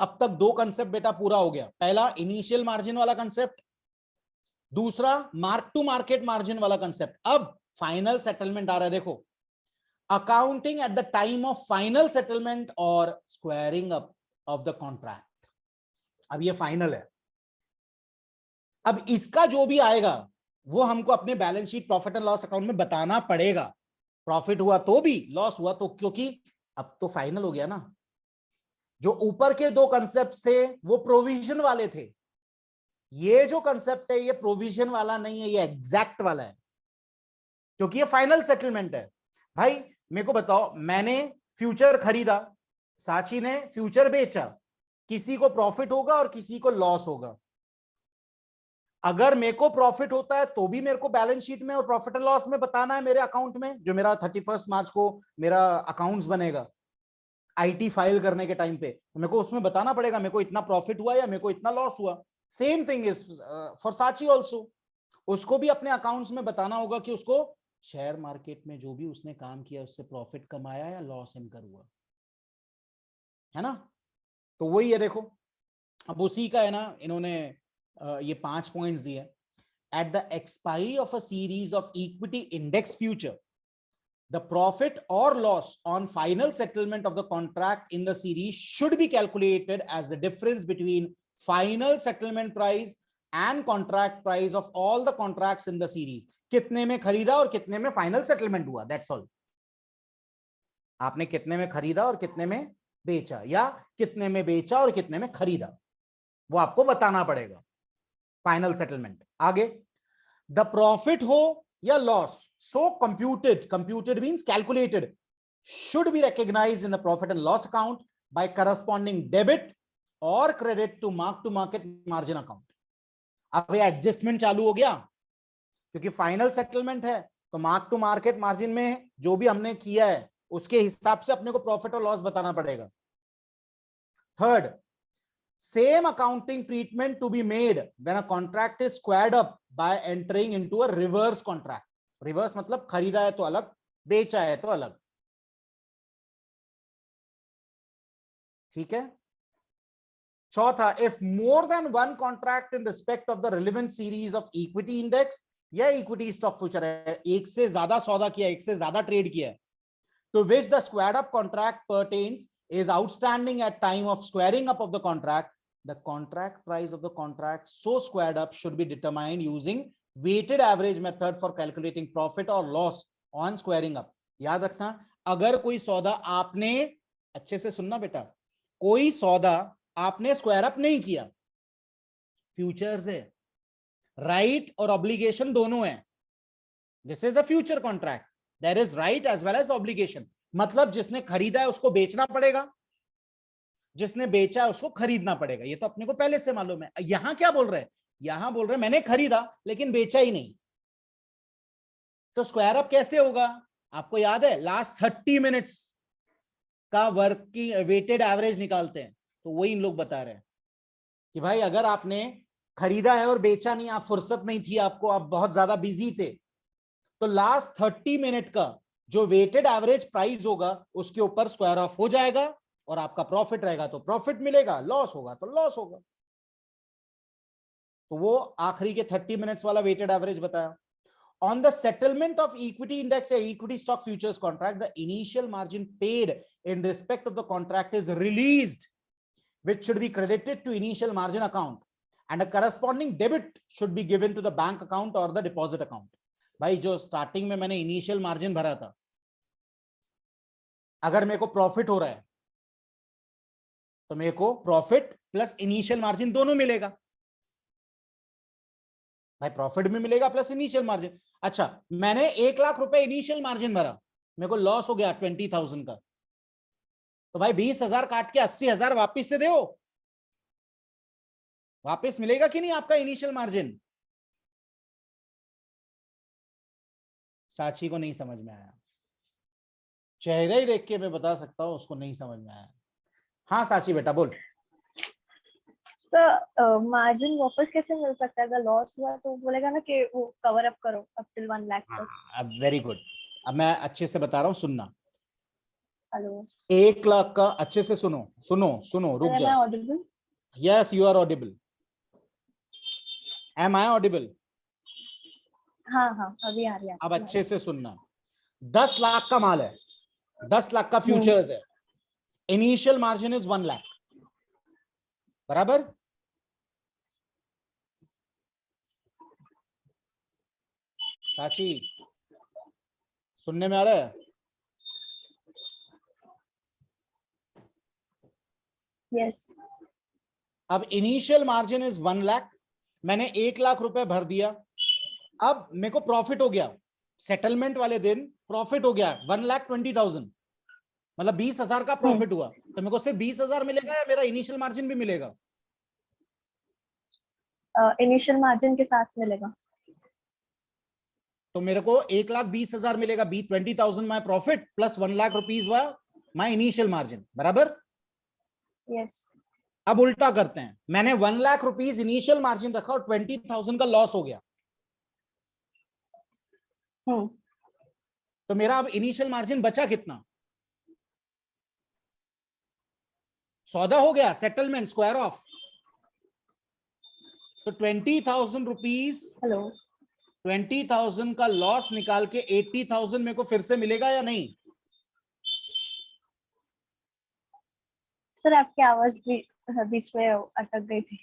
अब तक 2 कंसेप्ट बेटा पूरा हो गया. पहला इनिशियल मार्जिन वाला कंसेप्ट, दूसरा मार्क टू मार्केट मार्जिन वाला कंसेप्ट. अब फाइनल सेटलमेंट आ रहा है. देखो, accounting at the time of final settlement और squaring up of the contract. अब ये फाइनल है. अब इसका जो भी आएगा वो हमको अपने balance sheet, profit and loss account में बताना पड़ेगा. प्रॉफिट हुआ तो भी, लॉस हुआ तो, क्योंकि अब तो फाइनल हो गया ना. जो ऊपर के 2 कंसेप्ट थे वो प्रोविजन वाले थे. ये जो कंसेप्ट है ये प्रोविजन वाला नहीं है, ये एग्जैक्ट वाला है, क्योंकि ये फाइनल सेटलमेंट है. भाई मेरे को बताओ, मैंने फ्यूचर खरीदा, साची ने फ्यूचर बेचा, किसी को प्रॉफिट होगा और किसी को लॉस होगा। अगर मेरे को प्रॉफिट होता है तो भी मेरे को बैलेंस शीट में और प्रॉफिट एंड लॉस में बताना है, मेरे अकाउंट में, जो मेरा 31 मार्च को मेरा अकाउंट्स बनेगा आईटी फाइल करने के टाइम पे, तो मेरे को उसमें बताना पड़ेगा मेरे को इतना प्रॉफिट हुआ या मेरे को इतना लॉस हुआ। सेम थिंग इज फॉर साची ऑल्सो, उसको भी अपने अकाउंट्स में बताना होगा कि उसको शेयर मार्केट में जो भी उसने काम किया उससे प्रॉफिट कमाया या लॉस इनकर हुआ, है ना। तो वही है, देखो अब उसी का है ना, इन्होंने ये 5 पॉइंट्स दिए। At the expiry of a series of equity index future, the profit or loss on final settlement of the contract in the series should be calculated as the difference between final settlement price and contract price of all the contracts in the series. कितने में खरीदा और कितने में final settlement हुआ, that's all. आपने कितने में खरीदा और कितने में बेचा, या कितने में बेचा और कितने में खरीदा, वो आपको बताना पड़ेगा फाइनल सेटलमेंट। आगे, द प्रॉफिट हो या loss, so computed means calculated, should be recognized in the profit and loss account by corresponding debit or credit to market margin account. अब ये एडजस्टमेंट चालू हो गया, क्योंकि फाइनल सेटलमेंट है तो मार्क टू मार्केट मार्जिन में जो भी हमने किया है उसके हिसाब से अपने को प्रॉफिट और लॉस बताना पड़ेगा। Third, same accounting treatment to be made when a contract is squared up by entering into a reverse contract. Reverse मतलब खरीदा है तो अलग, बेचा है तो अलग, ठीक है। चौथा, if more than one contract in respect of the relevant series of equity index या equity stock future है, एक से ज्यादा सौदा किया, एक से ज्यादा ट्रेड किया, to which the squared up contract pertains is outstanding at time of squaring up of the contract, the contract price of the contract so squared up should be determined using weighted average method for calculating profit or loss on squaring up. याद रखना, अगर कोई सौदा आपने, अच्छे से सुनना बेटा, कोई सौदा आपने स्क्वायर अप नहीं किया, फ्यूचर्स है, राइट और ऑब्लिगेशन दोनों है, this is the future contract, there is right as well as obligation. मतलब जिसने खरीदा है उसको बेचना पड़ेगा, जिसने बेचा है उसको खरीदना पड़ेगा, ये तो अपने को पहले से मालूम है। यहां क्या बोल रहे हैं, यहां बोल रहे हैं मैंने खरीदा लेकिन बेचा ही नहीं, तो स्क्वायर अप कैसे होगा, आपको याद है लास्ट 30 मिनट्स का वर्क की वेटेड एवरेज निकालते हैं, तो वही इन लोग बता रहे हैं कि भाई अगर आपने खरीदा है और बेचा नहीं, आप फुर्सत नहीं थी आपको, आप बहुत ज्यादा बिजी थे, तो लास्ट 30 मिनट का जो वेटेड एवरेज प्राइस होगा उसके ऊपर स्क्वायर ऑफ हो जाएगा, और आपका प्रॉफिट रहेगा तो प्रॉफिट मिलेगा, लॉस होगा तो लॉस होगा। तो वो आखिरी के 30 मिनट्स वाला वेटेड एवरेज बताया। On the settlement of equity index or equity stock futures contract, the initial margin paid in respect of the contract is released, which should be credited to initial margin account, and a corresponding debit should be given to the bank account or the deposit account. भाई जो starting में मैंने initial margin भरा था, अगर मेरे को profit हो रहा है तो मेरे को प्रॉफिट प्लस इनिशियल मार्जिन दोनों मिलेगा, भाई प्रॉफिट भी मिलेगा प्लस इनिशियल मार्जिन। अच्छा, मैंने 1 लाख रुपए इनिशियल मार्जिन भरा, मेरे को लॉस हो गया 20,000 का, तो भाई 20,000 काट के 80,000 वापिस से दो, वापिस मिलेगा कि नहीं आपका इनिशियल मार्जिन। साची को नहीं समझ में आया, चेहरे ही देख के मैं बता सकता हूं उसको नहीं समझ में आया। हाँ साची बेटा बोल। तो मार्जिन वापस कैसे मिल सकता है, अगर लॉस हुआ तो बोलेगा ना कि वो कवर अप करो अप टिल 1 लाख तक। अब वेरी गुड, अब मैं अच्छे से बता रहा हूँ, सुनना। हेलो, 1 लाख का, अच्छे से सुनो सुनो सुनो, रुक जा। Audible? Yes you are audible, am I audible? हाँ हाँ अभी आ रही है। अब अच्छे से सुनना, 10 लाख का माल है, 10 लाख का फ्यूचर्स है, इनिशियल मार्जिन इज 1 लाख, बराबर। साची सुनने में आ रहा है? यस। अब इनिशियल मार्जिन इज 1 लाख, मैंने 1 लाख रुपए भर दिया, अब मेरे को प्रॉफिट हो गया, सेटलमेंट वाले दिन प्रॉफिट हो गया 1,20,000, मतलब 20,000 का प्रॉफिट हुआ, तो मेरे को सिर्फ 20,000 मिलेगा या मेरा इनिशियल मार्जिन भी मिलेगा? इनिशियल मार्जिन के साथ मिलेगा। तो मेरे को 1,20,000 मिलेगा, 20,000 my profit plus 1,00,000 rupees my initial margin, बराबर? यस। अब उल्टा करते हैं, मैंने 1,00,000 रुपीज इनिशियल मार्जिन रखा और 20,000 का लॉस हो गया, तो मेरा अब इनिशियल मार्जिन बचा कितना? सौदा हो गया, सेटलमेंट, स्क्वायर ऑफ, तो 20,000 रुपीज, हेलो 20,000 का लॉस निकाल के 80,000 मेरे को फिर से मिलेगा या नहीं? सर आपकी आवाज भी बीच में अटक गई थी।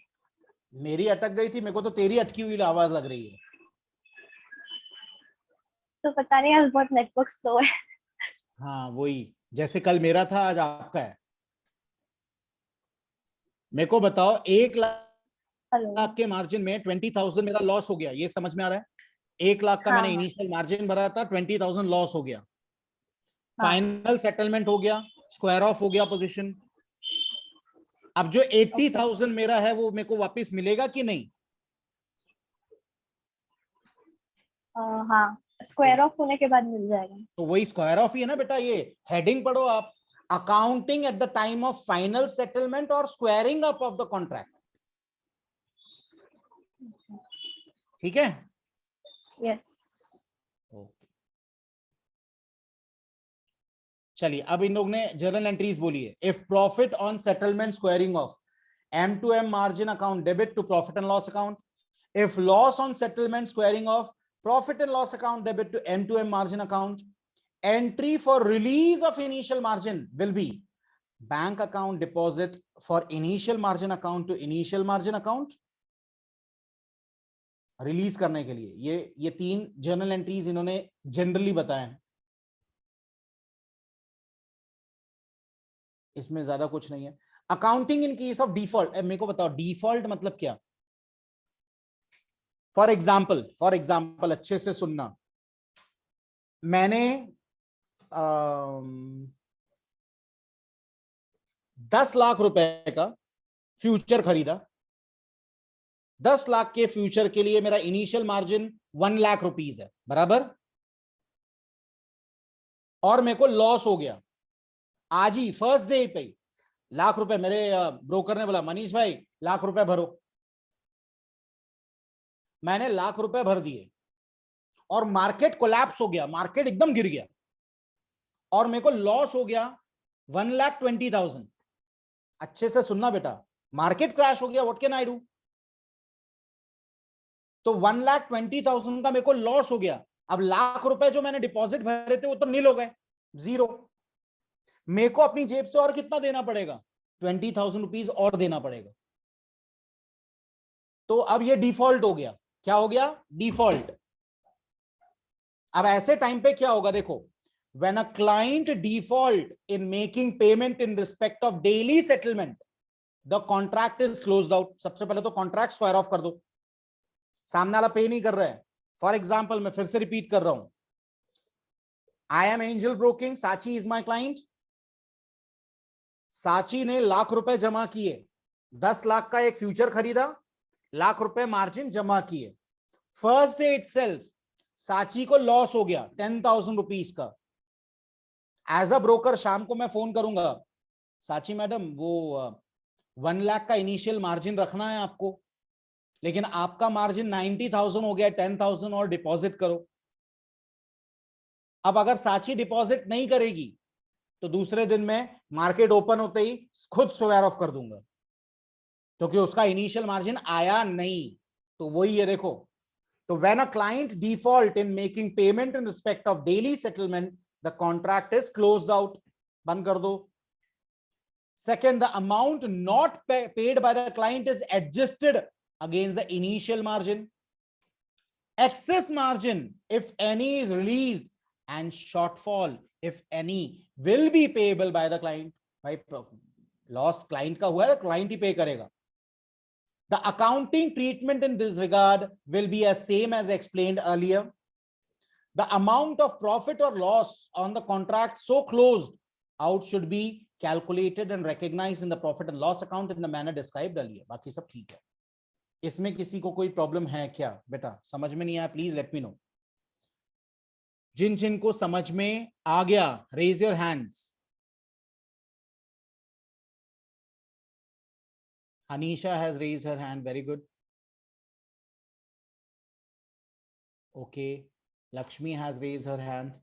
मेरी अटक गई थी? मेरे को तो तेरी अटकी हुई आवाज लग रही है। तो पता नहीं आज बहुत नेटवर्क स्लो है। हाँ वही, जैसे कल मेरा था आज आपका है। मेरे को बताओ, 1,00,000 के मार्जिन में 20,000 मेरा लॉस हो गया, ये समझ में आ रहा है? 1,00,000 का मैंने इनिशियल मार्जिन भरा था, 20,000 लॉस हो गया, फाइनल सेटलमेंट हो गया, स्क्वायर ऑफ हो गया पोजीशन। अब जो 80,000 मेरा है वो मेरे को वापस मिलेगा कि नहीं? हाँ, स्क्वायर ऑफ होने के बाद मिल जाएगा। तो वही स्क्वायर ऑफ ही है ना बेटा, ये हेडिंग पढ़ो आप, accounting at the time of final settlement और squaring up of the contract. ठीक है? यस। ओके, चलिए अब इन लोग ने जर्नल एंट्रीज बोली है। If profit on settlement squaring of M2M margin account debit to profit and loss account. If loss on settlement squaring off, profit and loss account debit to M2M margin account. Entry for release of initial margin will be bank account deposit for initial margin account to initial margin account. Release करने के लिए ये 3 journal entries इन्होंने generally बताए हैं, इसमें ज्यादा कुछ नहीं है। Accounting in case of default, मेरे को बताओ डिफॉल्ट मतलब क्या? फॉर एग्जाम्पल अच्छे से सुनना, मैंने 10 लाख रुपए का फ्यूचर खरीदा, 10 लाख के फ्यूचर के लिए मेरा इनिशियल मार्जिन 1,00,000 रुपीज है, बराबर? और मेरे को लॉस हो गया आज ही फर्स्ट डे पे, लाख रुपए मेरे ब्रोकर ने बोला मनीष भाई 1,00,000 रुपए भरो, मैंने 1,00,000 रुपए भर दिए और मार्केट कोलैप्स हो गया, मार्केट एकदम गिर गया और मेरे को लॉस हो गया 1,20,000। अच्छे से सुनना बेटा, मार्केट क्रैश हो गया, व्हाट कैन आई डू? तो 1,20,000 का मेरे को लॉस हो गया। अब 1,00,000 रुपए जो मैंने डिपॉजिट भरे थे वो तो नील हो गए, जीरो। मेरे को अपनी जेब से और कितना देना पड़ेगा? 20,000 रुपीज और देना पड़ेगा। तो अब ये डिफॉल्ट हो गया। क्या हो गया? डिफॉल्ट। अब ऐसे टाइम पे क्या होगा देखो, when a client default in making payment in respect of daily settlement, the contract is closed out. सबसे पहले तो कॉन्ट्रैक्ट स्क्वायर ऑफ कर दो, सामने वाला पे नहीं कर रहा है। फॉर एग्जाम्पल मैं फिर से रिपीट कर रहा हूं, आई एम एंजल ब्रोकिंग, साची इज माई क्लाइंट। साची ने 1,00,000 रुपए जमा किए, 10 लाख का एक फ्यूचर खरीदा, 1,00,000 रुपए मार्जिन जमा किए। फर्स्ट डे इटसेल्फ साची को लॉस हो गया 10,000 रुपीज का। एज अ ब्रोकर शाम को मैं फोन करूंगा, साची मैडम वो 1,00,000 का इनिशियल मार्जिन रखना है आपको, लेकिन आपका मार्जिन 90,000 हो गया, 10,000 और डिपॉजिट करो। अब अगर साची डिपॉजिट नहीं करेगी तो दूसरे दिन में मार्केट ओपन होते ही खुद स्क्वायर ऑफ कर दूंगा, क्योंकि उसका इनिशियल मार्जिन आया नहीं। तो वही है देखो, तो when a client default in making payment in respect of daily settlement, the contract is closed out, बंद कर दो। Second, the amount not paid by the client is adjusted against the initial margin. Excess margin, if any, is released and shortfall, if any, will be payable by the client. भाई loss client का हुआ है, client ही पे करेगा। The accounting treatment in this regard will be as same as explained earlier. the amount of profit or loss on the contract so closed out should be calculated and recognized in the profit and loss account in the manner described earlier. बाकी सब ठीक है. इसमें किसी को कोई problem है क्या बेटा? समझ में नहीं आया प्लीज लेट मी नो. जिन जिन को समझ में आ गया raise your hands. Anisha has raised her hand. Very good. Okay. Lakshmi has raised her hand.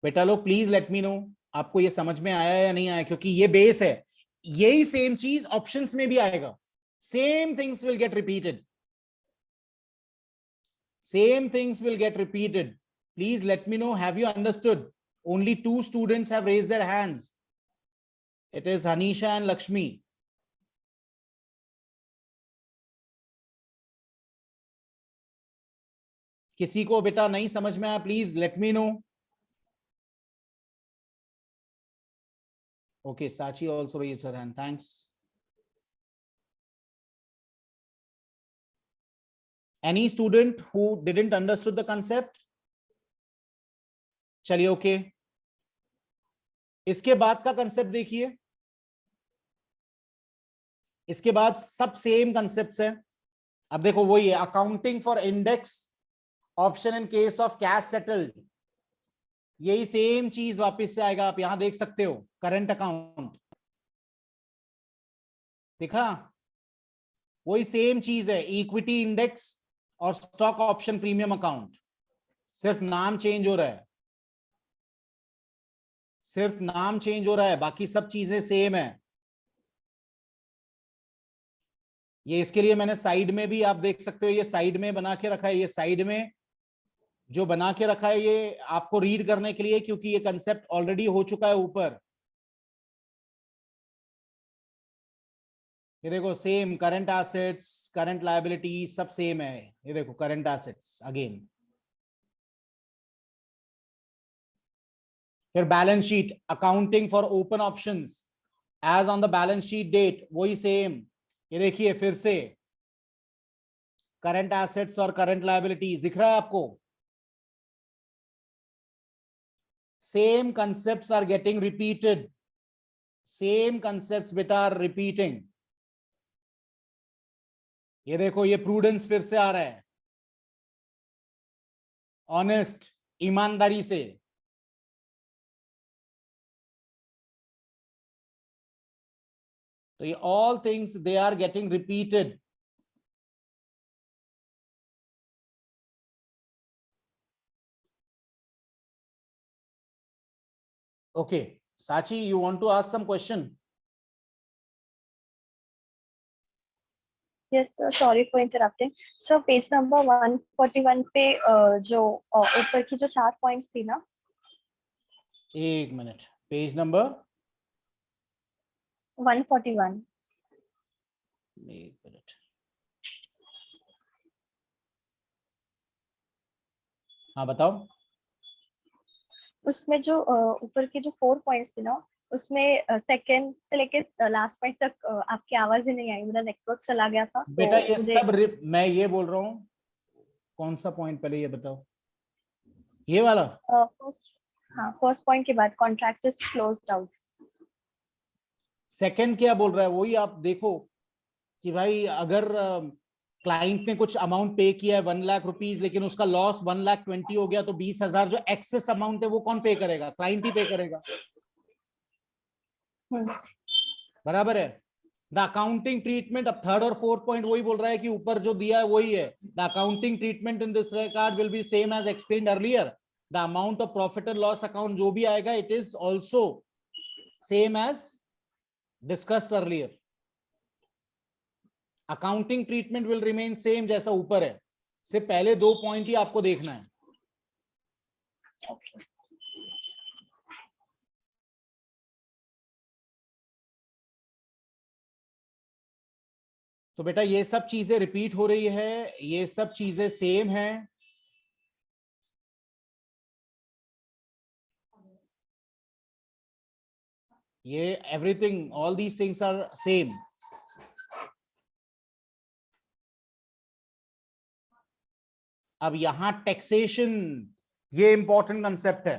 बेटा लोग प्लीज लेट मी नो आपको ये समझ में आया या नहीं आया, क्योंकि ये बेस है. यही सेम चीज ऑप्शंस में भी आएगा. Same things will get repeated. Same things will get repeated. Please let me know, have you understood? Only 2 students have raised their hands. It is Anisha and Lakshmi. किसी को बेटा नहीं समझ में आया please let me no. Okay, Sachi also raised her hand. Thanks. Any student who didn't understood the concept? चलिए okay. इसके बाद का कंसेप्ट देखिए. इसके बाद सब सेम कंसेप्ट्स है. अब देखो वही है, accounting for index option in case of cash settled. यही सेम चीज वापस से आएगा. आप यहां देख सकते हो करंट अकाउंट देखा, वही सेम चीज है. इक्विटी इंडेक्स और स्टॉक ऑप्शन प्रीमियम अकाउंट, सिर्फ नाम चेंज हो रहा है. सिर्फ नाम चेंज हो रहा है, बाकी सब चीजें सेम है. ये इसके लिए मैंने साइड में भी आप देख सकते हो, ये साइड में बना के रखा है. ये साइड में जो बना के रखा है ये आपको रीड करने के लिए, क्योंकि ये कंसेप्ट ऑलरेडी हो चुका है ऊपर. ये देखो same current assets, current liability सब सेम है. ये देखो करंट एसेट्स अगेन. फिर balance sheet, accounting for open options as on the balance sheet date, वही सेम. ये देखिए फिर से करंट एसेट्स और करंट लायबिलिटीज दिख रहा है आपको. Same concepts are getting repeated. Same concepts beta are repeating. ये देखो ये प्रूडेंस फिर से आ रहा है. ऑनेस्ट, ईमानदारी से. तो ये all things they are getting repeated. Okay, Sachi, you want to ask some question? Yes sir, sorry for interrupting. So page number 141 पे जो ऊपर की जो 4 पॉइंट्स थी ना. एक मिनट, पेज नंबर 141. एक मिनट. हाँ बताओ. उसमें जो ऊपर के जो 4 पॉइंट्स थे ना, उसमें सेकंड से लेके लास्ट पॉइंट तक आपकी आवाज ही नहीं आई. मेरा नेटवर्क चला गया था. बेटा तो ये सब मैं ये बोल रहा हूँ, कौन सा पॉइंट पहले ये बताओ. ये वाला फर्स्ट पॉइंट के बाद contract is closed out. Second क्या बोल रहा है वही आप देखो कि भाई अगर क्लाइंट ने कुछ अमाउंट पे किया है 1 लाख रुपीस, लेकिन उसका लॉस 1,20,000 हो गया, तो 20,000 जो एक्सेस अमाउंट है वो कौन पे करेगा? क्लाइंट ही पे करेगा. बराबर है. द अकाउंटिंग ट्रीटमेंट, अब थर्ड और फोर्थ पॉइंट वही बोल रहा है कि ऊपर जो दिया है वही है. The accounting treatment in this regard will be same as explained earlier. The amount of profit and loss account जो भी आएगा it is also same as discussed earlier. Accounting treatment will remain same जैसा ऊपर है. सिर्फ पहले 2 point ही आपको देखना है. तो बेटा ये सब चीजें रिपीट हो रही है, ये सब चीजें सेम है. ये everything, all these things are same. अब यहां टैक्सेशन, ये इंपॉर्टेंट कंसेप्ट है।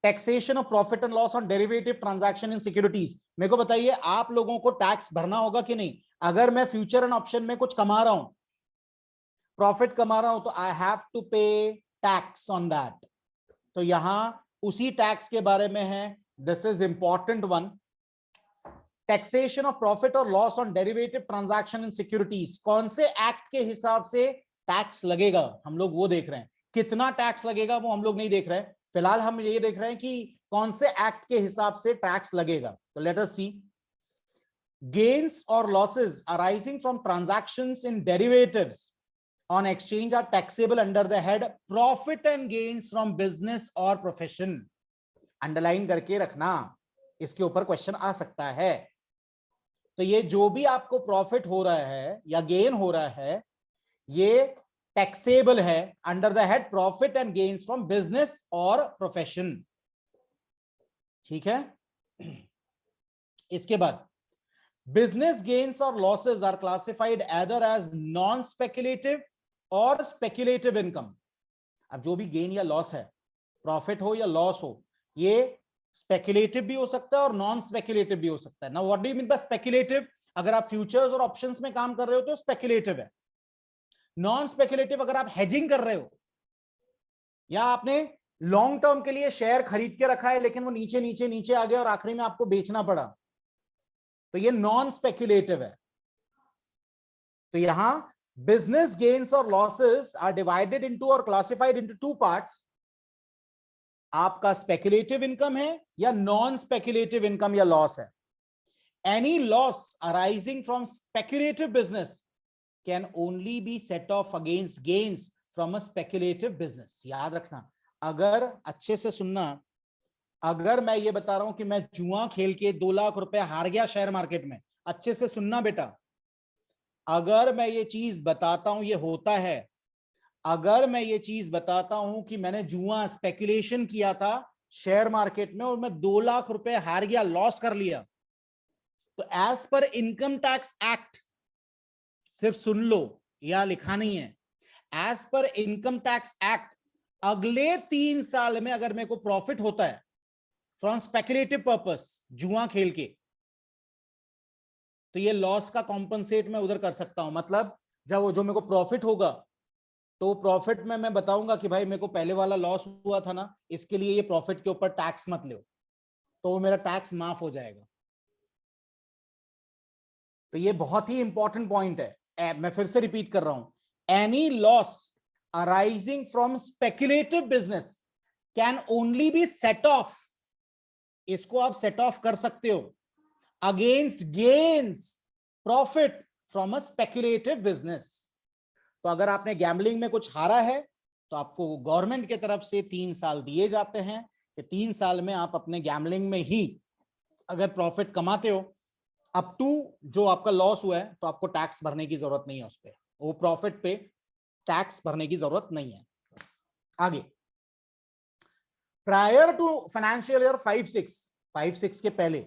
Taxation of profit and loss on derivative transaction in securities. मेरे को बताइए, आप लोगों को टैक्स भरना होगा कि नहीं? अगर मैं फ्यूचर एंड ऑप्शन में कुछ कमा रहा हूं, प्रॉफिट कमा रहा हूं, तो I have to pay tax on that. तो यहां उसी टैक्स के बारे में है, this is important one. Taxation of profit और loss on derivative transaction in securities, कौन से एक्ट के हिसाब से टैक्स लगेगा, हम लोग वो देख रहे हैं। कितना टैक्स लगेगा वो हम लोग नहीं देख रहे हैं, फिलहाल हम ये देख रहे हैं कि कौन से एक्ट के हिसाब से टैक्स लगेगा। तो लेट अस सी। गेन्स और losses arising from transactions in derivatives on exchange are taxable under the head profit and gains from business or profession। Underline करके रखना, इसके ऊपर क्वेश्चन आ सकता है। तो ये जो भी आपको प्रॉफिट हो रहा है या गेन हो रहा है, ये टैक्सेबल है under the head profit and gains from business और प्रोफेशन। ठीक है। इसके बाद बिजनेस गेन्स और losses are classified either as non speculative और स्पेक्युलेटिव इनकम। अब जो भी गेन या लॉस है, प्रॉफिट हो या लॉस हो, ये स्पेक्युलेटिव भी हो सकता है और नॉन स्पेक्युलेटिव भी हो सकता है। Now what do you mean by speculative? अगर आप फ्यूचर्स और ऑप्शंस में काम कर रहे हो तो स्पेक्युलेटिव है। नॉन स्पेक्युलेटिव अगर आप हेजिंग कर रहे हो या आपने लॉन्ग टर्म के लिए शेयर खरीद के रखा है लेकिन वो नीचे नीचे नीचे आ गया और आखिरी में आपको बेचना पड़ा, तो ये नॉन स्पेक्युलेटिव है। तो यहां business gains or losses are divided into or classified into two parts। आपका speculative income है या non speculative income या loss है। Any loss arising from speculative business can only be set off against gains from a speculative business। याद रखना, अगर अच्छे से सुनना, अगर मैं ये बता रहा हूं कि मैं जुआ खेल के 2 लाख रुपए हार गया शेयर मार्केट में, अच्छे से सुनना बेटा, अगर मैं ये चीज बताता हूं ये होता है, अगर मैं ये चीज बताता हूं कि मैंने जुआ स्पेकुलेशन किया था शेयर मार्केट में और मैं 2 लाख रुपए हार गया, लॉस कर लिया, तो as per income tax act, सिर्फ सुन लो या लिखा नहीं है, as per income tax act अगले 3 साल में अगर मेरे को प्रॉफिट होता है फ्रॉम स्पेकुलेटिव पर्पस, जुआ खेल के, तो ये लॉस का कॉम्पनसेट मैं उधर कर सकता हूं। मतलब जब वो जो मेरे को प्रॉफिट होगा, तो प्रॉफिट में मैं बताऊंगा कि भाई मेरे को पहले वाला लॉस हुआ था ना, इसके लिए ये प्रॉफिट के ऊपर टैक्स मत लो, तो वो मेरा टैक्स माफ हो जाएगा। तो ये बहुत ही इंपॉर्टेंट पॉइंट है, मैं फिर से रिपीट कर रहा हूं, any loss arising from speculative business can only be set off, इसको आप सेट ऑफ कर सकते हो against gains profit from a speculative business. तो अगर आपने गैम्बलिंग में कुछ हारा है तो आपको गवर्नमेंट की तरफ से 3 साल दिए जाते हैं कि 3 साल में आप अपने गैम्बलिंग में ही अगर प्रॉफिट कमाते हो अप टू जो आपका लॉस हुआ है, तो आपको टैक्स भरने की जरूरत नहीं है उस पर, वो प्रॉफिट पे टैक्स भरने की जरूरत नहीं है। आगे, प्रायर टू फाइनेंशियल ईयर 5-6 के पहले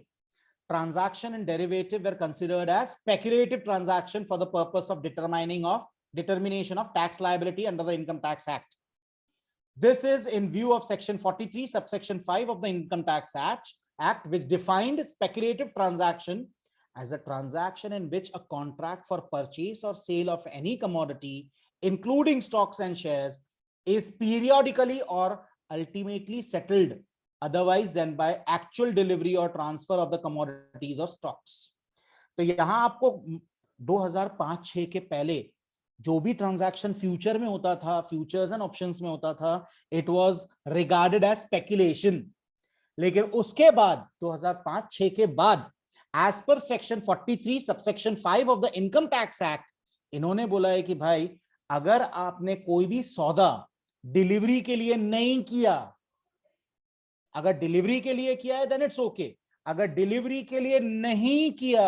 transaction and derivative were considered as speculative transaction for the purpose of determination of tax liability under the Income Tax Act. This is in view of section 43 subsection 5 of the Income Tax Act, which defined speculative transaction as a transaction in which a contract for purchase or sale of any commodity, including stocks and shares, is periodically or ultimately settled otherwise than by actual delivery or transfer of the commodities or stocks। तो यहां आपको 2005-6 के पहले जो भी transaction future में होता था, फ्यूचर्स एंड ऑप्शंस में होता था, it was regarded as speculation. लेकिन उसके बाद 2005-6 के बाद as per section 43 subsection 5 of the income tax act, इन्होंने बोला है कि भाई अगर आपने कोई भी सौदा डिलीवरी के लिए नहीं किया, अगर डिलीवरी के लिए किया है देन इट्स ओके, अगर डिलीवरी के लिए नहीं किया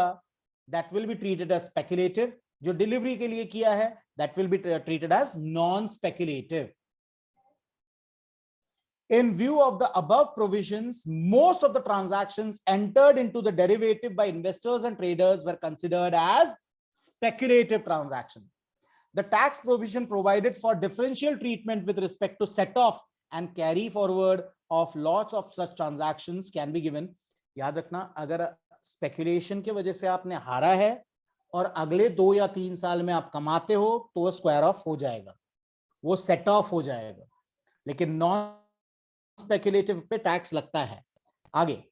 that will be treated as speculative, जो डिलीवरी के लिए किया है that will be treated as non speculative. In view of the above provisions, most of the transactions entered into the derivative by investors and traders were considered as speculative transactions. The tax provision provided for differential treatment with respect to set off and carry forward of lots of such transactions can be given. याद रखना, अगर speculation की वजह से आपने हारा है और अगले 2 या 3 साल में आप कमाते हो तो वो स्क्वायर ऑफ हो जाएगा, वो सेट ऑफ हो जाएगा, लेकिन नॉन स्पेकुलेटिव पे टैक्स लगता है। आगे,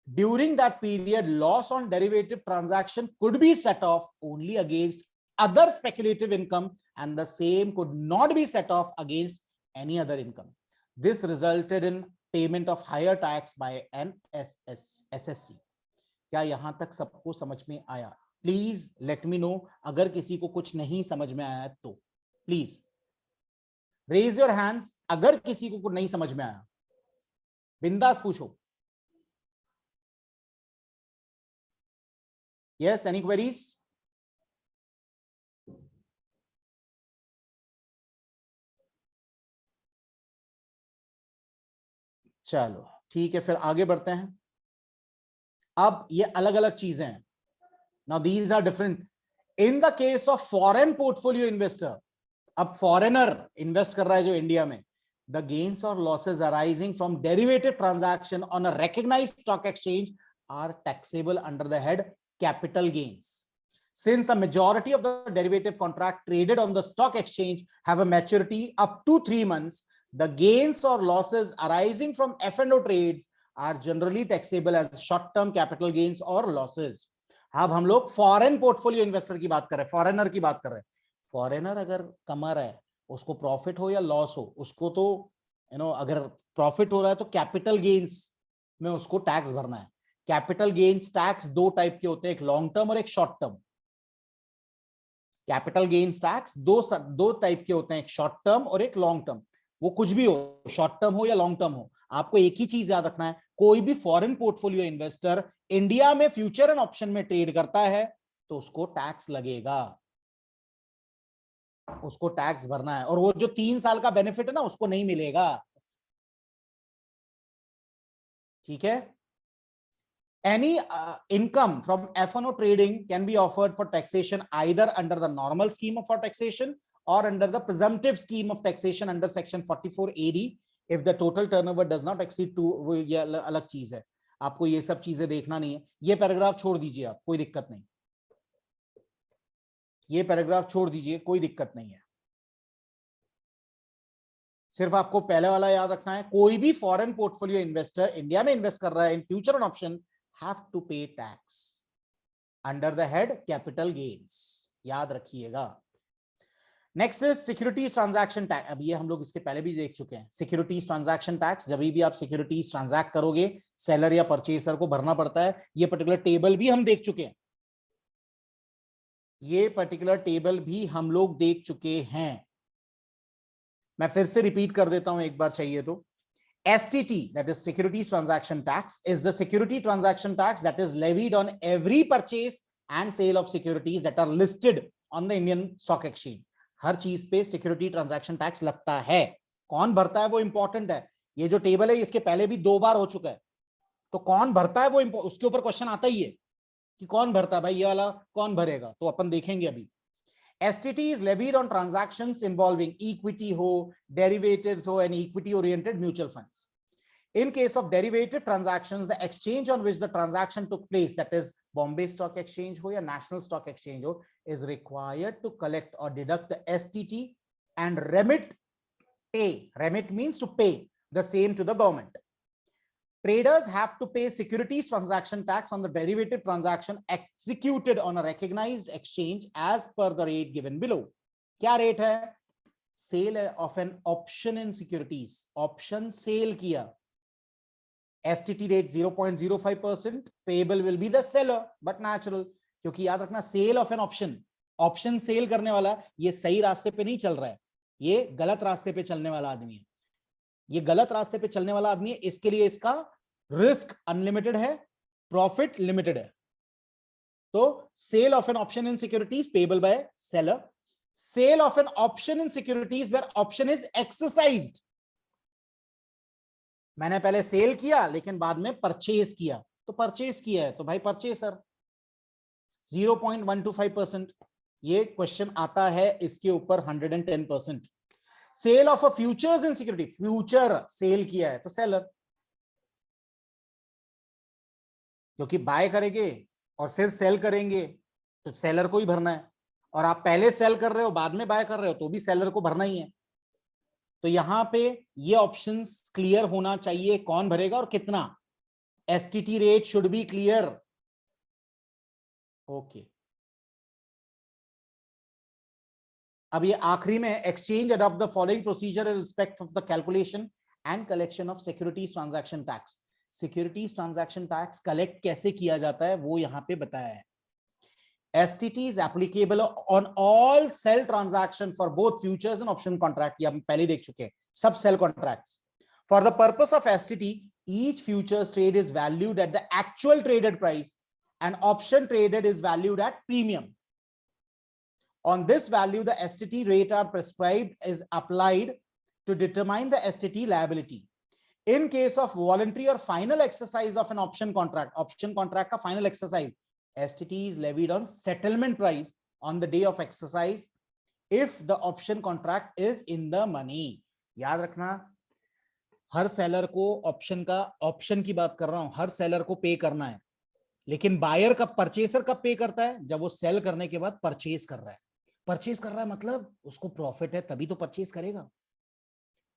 during that period loss on derivative transaction could be set off only against other speculative income and the same could not be set off against any other income. This resulted in payment of higher tax by an SSC. क्या यहां तक सबको समझ में आया? Please let me no अगर किसी को कुछ नहीं समझ में आया तो प्लीज रेज योर हैंड्स। अगर किसी को कुछ नहीं समझ में आया बिंदास पूछो। Yes, any queries? चलो ठीक है, फिर आगे बढ़ते हैं। अब ये अलग अलग चीजें हैं। Now these are different. In the case of foreign portfolio investor, अब फॉरेनर इन्वेस्ट कर रहा है जो इंडिया में, the gains or losses arising from derivative transaction on a recognized stock exchange are taxable under the head capital gains. Since a majority of the derivative contract traded on the stock exchange have a maturity up to 3 months, the gains or losses arising from F&O trades are generally taxable as short-term capital gains or losses. अब हम लोग foreign portfolio investor की बात कर रहे हैं, foreigner की बात कर रहे हैं। फॉरेनर अगर कमा रहा है, उसको प्रॉफिट हो या लॉस हो, उसको तो अगर प्रॉफिट हो रहा है तो कैपिटल गेन्स में उसको टैक्स भरना है। कैपिटल गेन्स टैक्स 2 टाइप के होते हैं, एक लॉन्ग टर्म और एक short term. Capital gains tax दो टाइप के होते हैं, एक शॉर्ट टर्म और एक लॉन्ग टर्म। वो कुछ भी हो, शॉर्ट टर्म हो या लॉन्ग टर्म हो, आपको एक ही चीज याद रखना है, कोई भी फॉरेन पोर्टफोलियो इन्वेस्टर इंडिया में फ्यूचर एंड ऑप्शन में ट्रेड करता है तो उसको टैक्स लगेगा, उसको टैक्स भरना है, और वो जो 3 साल का बेनिफिट है ना उसको नहीं मिलेगा। ठीक है? Any income from F&O trading can be offered for taxation either under the normal scheme of taxation or under the presumptive scheme of taxation under section 44AD if the total turnover does not exceed 2। वो ये अलग चीज है, आपको ये सब चीजें देखना नहीं है। ये पैराग्राफ छोड़ दीजिए आप, कोई दिक्कत नहीं, ये पैराग्राफ छोड़ दीजिए, कोई दिक्कत नहीं है। सिर्फ आपको पहले वाला याद रखना है, कोई भी फॉरेन पोर्टफोलियो इन्वेस्टर इंडिया में इन्वेस्ट कर रहा है in future and option have to pay tax under the head capital gains, याद रखिएगा। Next is securities transaction tax. अब ये हम लोग इसके पहले भी देख चुके हैं। सिक्योरिटीज ट्रांजैक्शन टैक्स, जब भी आप सिक्योरिटीज ट्रांजैक्ट करोगे सेलर या परचेसर को भरना पड़ता है। ये पर्टिकुलर टेबल भी हम देख चुके हैं, ये पर्टिकुलर टेबल भी हम लोग देख चुके हैं। मैं फिर से रिपीट कर देता हूं एक बार चाहिए तो। STT, that is Securities Transaction Tax, is the security transaction tax that is levied on every purchase and sale of securities that are listed on the Indian Stock Exchange. हर चीज पे सिक्योरिटी ट्रांजैक्शन टैक्स लगता है। कौन भरता है वो important है। ये जो टेबल है इसके पहले भी 2 बार हो चुका है, तो कौन भरता है वो उसके ऊपर क्वेश्चन आता ही है कि कौन भरता है, भाई ये वाला कौन भरेगा, तो अपन देखेंगे अभी। STT is levied on transactions involving equity ho, derivatives ho, and equity oriented mutual funds. In case of derivative transactions, the exchange on which the transaction took place, that is Bombay Stock Exchange ho ya National Stock Exchange ho, is required to collect or deduct the STT and pay. Remit means to pay the same to the government. Traders have to pay securities transaction tax on the derivative transaction executed on a recognized exchange as per the rate given below. क्या rate है? Sale of an option in securities, option sale किया, STT rate 0.05%, payable will be the seller, but natural, क्योंकि याद रखना sale of an option sale करने वाला ये सही रास्ते पे नहीं चल रहा है, ये गलत रास्ते पे चलने वाला आदमी है। ये गलत रास्ते पे चलने वाला आदमी है, इसके लिए इसका रिस्क अनलिमिटेड है, प्रॉफिट लिमिटेड है। तो sale of an option in securities payable by seller, sale of an option in securities where option is exercised. मैंने पहले सेल किया लेकिन बाद में परचेज किया, तो परचेज किया है तो भाई परचेसर 0.125%। ये क्वेश्चन आता है इसके ऊपर 110%। Sale of a futures in security, future sale किया है तो सेलर, क्योंकि बाय करेंगे और फिर सेल करेंगे तो सेलर को ही भरना है, और आप पहले सेल कर रहे हो बाद में बाय कर रहे हो तो भी सेलर को भरना ही है। तो यहां पे ये ऑप्शंस क्लियर होना चाहिए, कौन भरेगा और कितना। STT rate should be clear. Okay, अब ये आखिरी में, exchange adopt the following procedure in respect of the calculation and collection of securities transaction tax. Securities transaction tax collect कैसे किया जाता है वो यहां पे बताया है। STT is applicable on all sell transaction for both futures and option contract. ये हम पहले देख चुके हैं, सब sell contracts. For the purpose of STT, each futures trade is valued at the actual traded price and option traded is valued at premium. On this value, the STT rate are prescribed is applied to determine the STT liability. In case of voluntary or final exercise of an option contract का final exercise, STT is levied on settlement price on the day of exercise if the option contract is in the money. याद रखना, हर seller को option की बात कर रहा हूं, हर seller को पे करना है, लेकिन बायर कब, परचेसर कब पे करता है, जब वो सेल करने के बाद परचेस कर रहा है। परचेस कर रहा है मतलब उसको प्रॉफिट है तभी तो परचेस करेगा।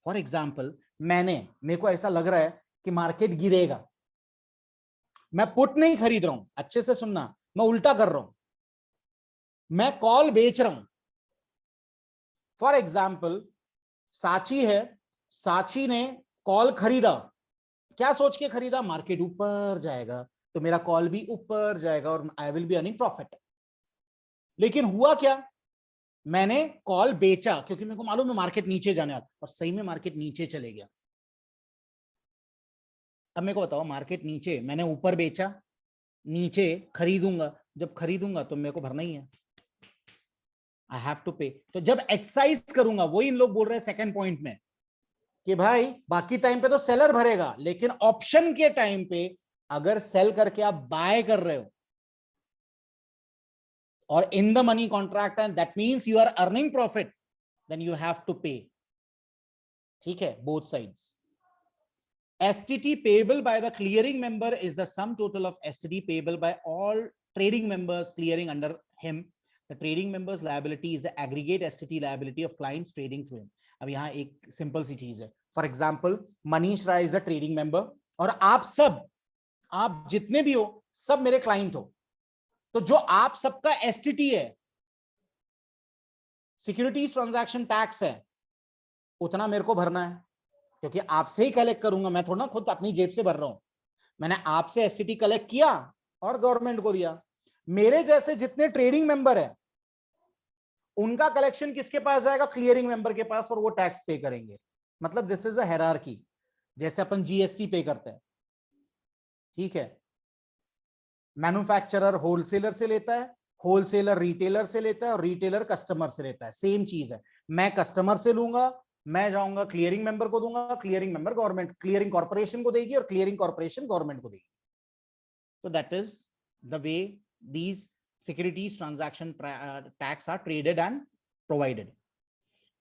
फॉर एग्जाम्पल, मेरे को ऐसा लग रहा है कि मार्केट गिरेगा, मैं पुट नहीं खरीद रहा हूं, अच्छे से सुनना, मैं उल्टा कर रहा हूं, मैं कॉल बेच रहा हूं। फॉर एग्जाम्पल, साची है, साची ने कॉल खरीदा, क्या सोच के खरीदा, मार्केट ऊपर जाएगा तो मेरा कॉल भी ऊपर जाएगा और I will be earning profit. लेकिन हुआ क्या, मैंने कॉल बेचा क्योंकि मेरे को मालूम है मार्केट नीचे जाने वाला, और सही में मार्केट नीचे चले गया। अब मेरे को बताओ, मार्केट नीचे, मैंने ऊपर बेचा, नीचे खरीदूंगा, जब खरीदूंगा तो मेरे को भरना ही है, आई हैव टू पे। तो जब एक्सरसाइज करूंगा, वही इन लोग बोल रहे हैं सेकंड पॉइंट में कि भाई बाकी टाइम पे तो सेलर भरेगा, लेकिन ऑप्शन के टाइम पे अगर सेल करके आप बाय कर रहे हो और in the money contract and that means you are earning profit, then you have to pay. ठीक है, both sides. STT payable by the clearing member is the sum total of STT payable by all trading members clearing under him. The trading members liability is the aggregate STT liability of clients trading through him. अब यहाँ एक simple सी चीज है, for example Manish Rai is a trading member और आप जितने भी हो सब मेरे क्लाइंट हो, तो जो आप सबका STT है, सिक्योरिटीज ट्रांजैक्शन टैक्स है, उतना मेरे को भरना है, क्योंकि आपसे ही कलेक्ट करूंगा, मैं थोड़ा ना खुद अपनी जेब से भर रहा हूं। मैंने आपसे STT कलेक्ट किया और गवर्नमेंट को दिया। मेरे जैसे जितने ट्रेडिंग मेंबर है उनका कलेक्शन किसके पास जाएगा, क्लियरिंग मेंबर के पास, और वो टैक्स पे करेंगे। मतलब दिस इज अ हायरार्की, जैसे अपन GST पे करते हैं। ठीक है, मैन्युफैक्चरर होलसेलर से लेता है, होलसेलर रिटेलर से लेता है और रिटेलर कस्टमर से लेता है, सेम चीज है। मैं कस्टमर से लूंगा, मैं जाऊंगा क्लियरिंग मेंबर को दूंगा, clearing member government, clearing corporation को देगी और क्लियरिंग कॉर्पोरेशन गवर्नमेंट को देगी। तो that is the way these securities transaction tax are traded and provided.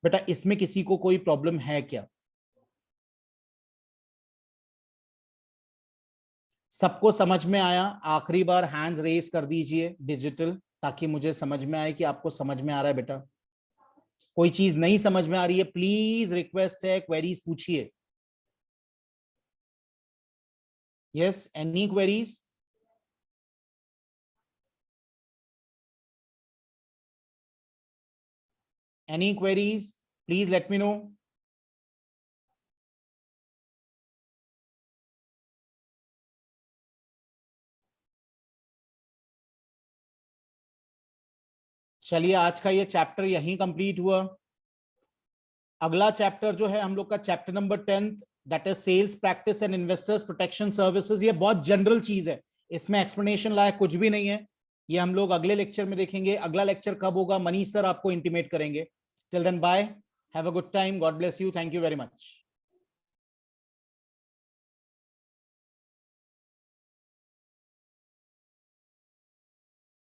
बेटा इसमें किसी को कोई प्रॉब्लम है क्या? सबको समझ में आया? आखिरी बार हैंड्स रेज कर दीजिए डिजिटल, ताकि मुझे समझ में आए कि आपको समझ में आ रहा है। बेटा कोई चीज नहीं समझ में आ रही है, प्लीज रिक्वेस्ट है, क्वेरीज पूछिए। Yes, any queries? Any queries, please let me no. चलिए आज का ये चैप्टर यहीं कंप्लीट हुआ। अगला चैप्टर जो है हम लोग का chapter number 10, that is sales practice and investors protection services. ये बहुत जनरल चीज है, इसमें एक्सप्लेनेशन लायक कुछ भी नहीं है। ये हम लोग अगले लेक्चर में देखेंगे। अगला लेक्चर कब होगा, मनीष सर आपको इंटीमेट करेंगे। Till then bye, have a good time, god bless you, thank you very much.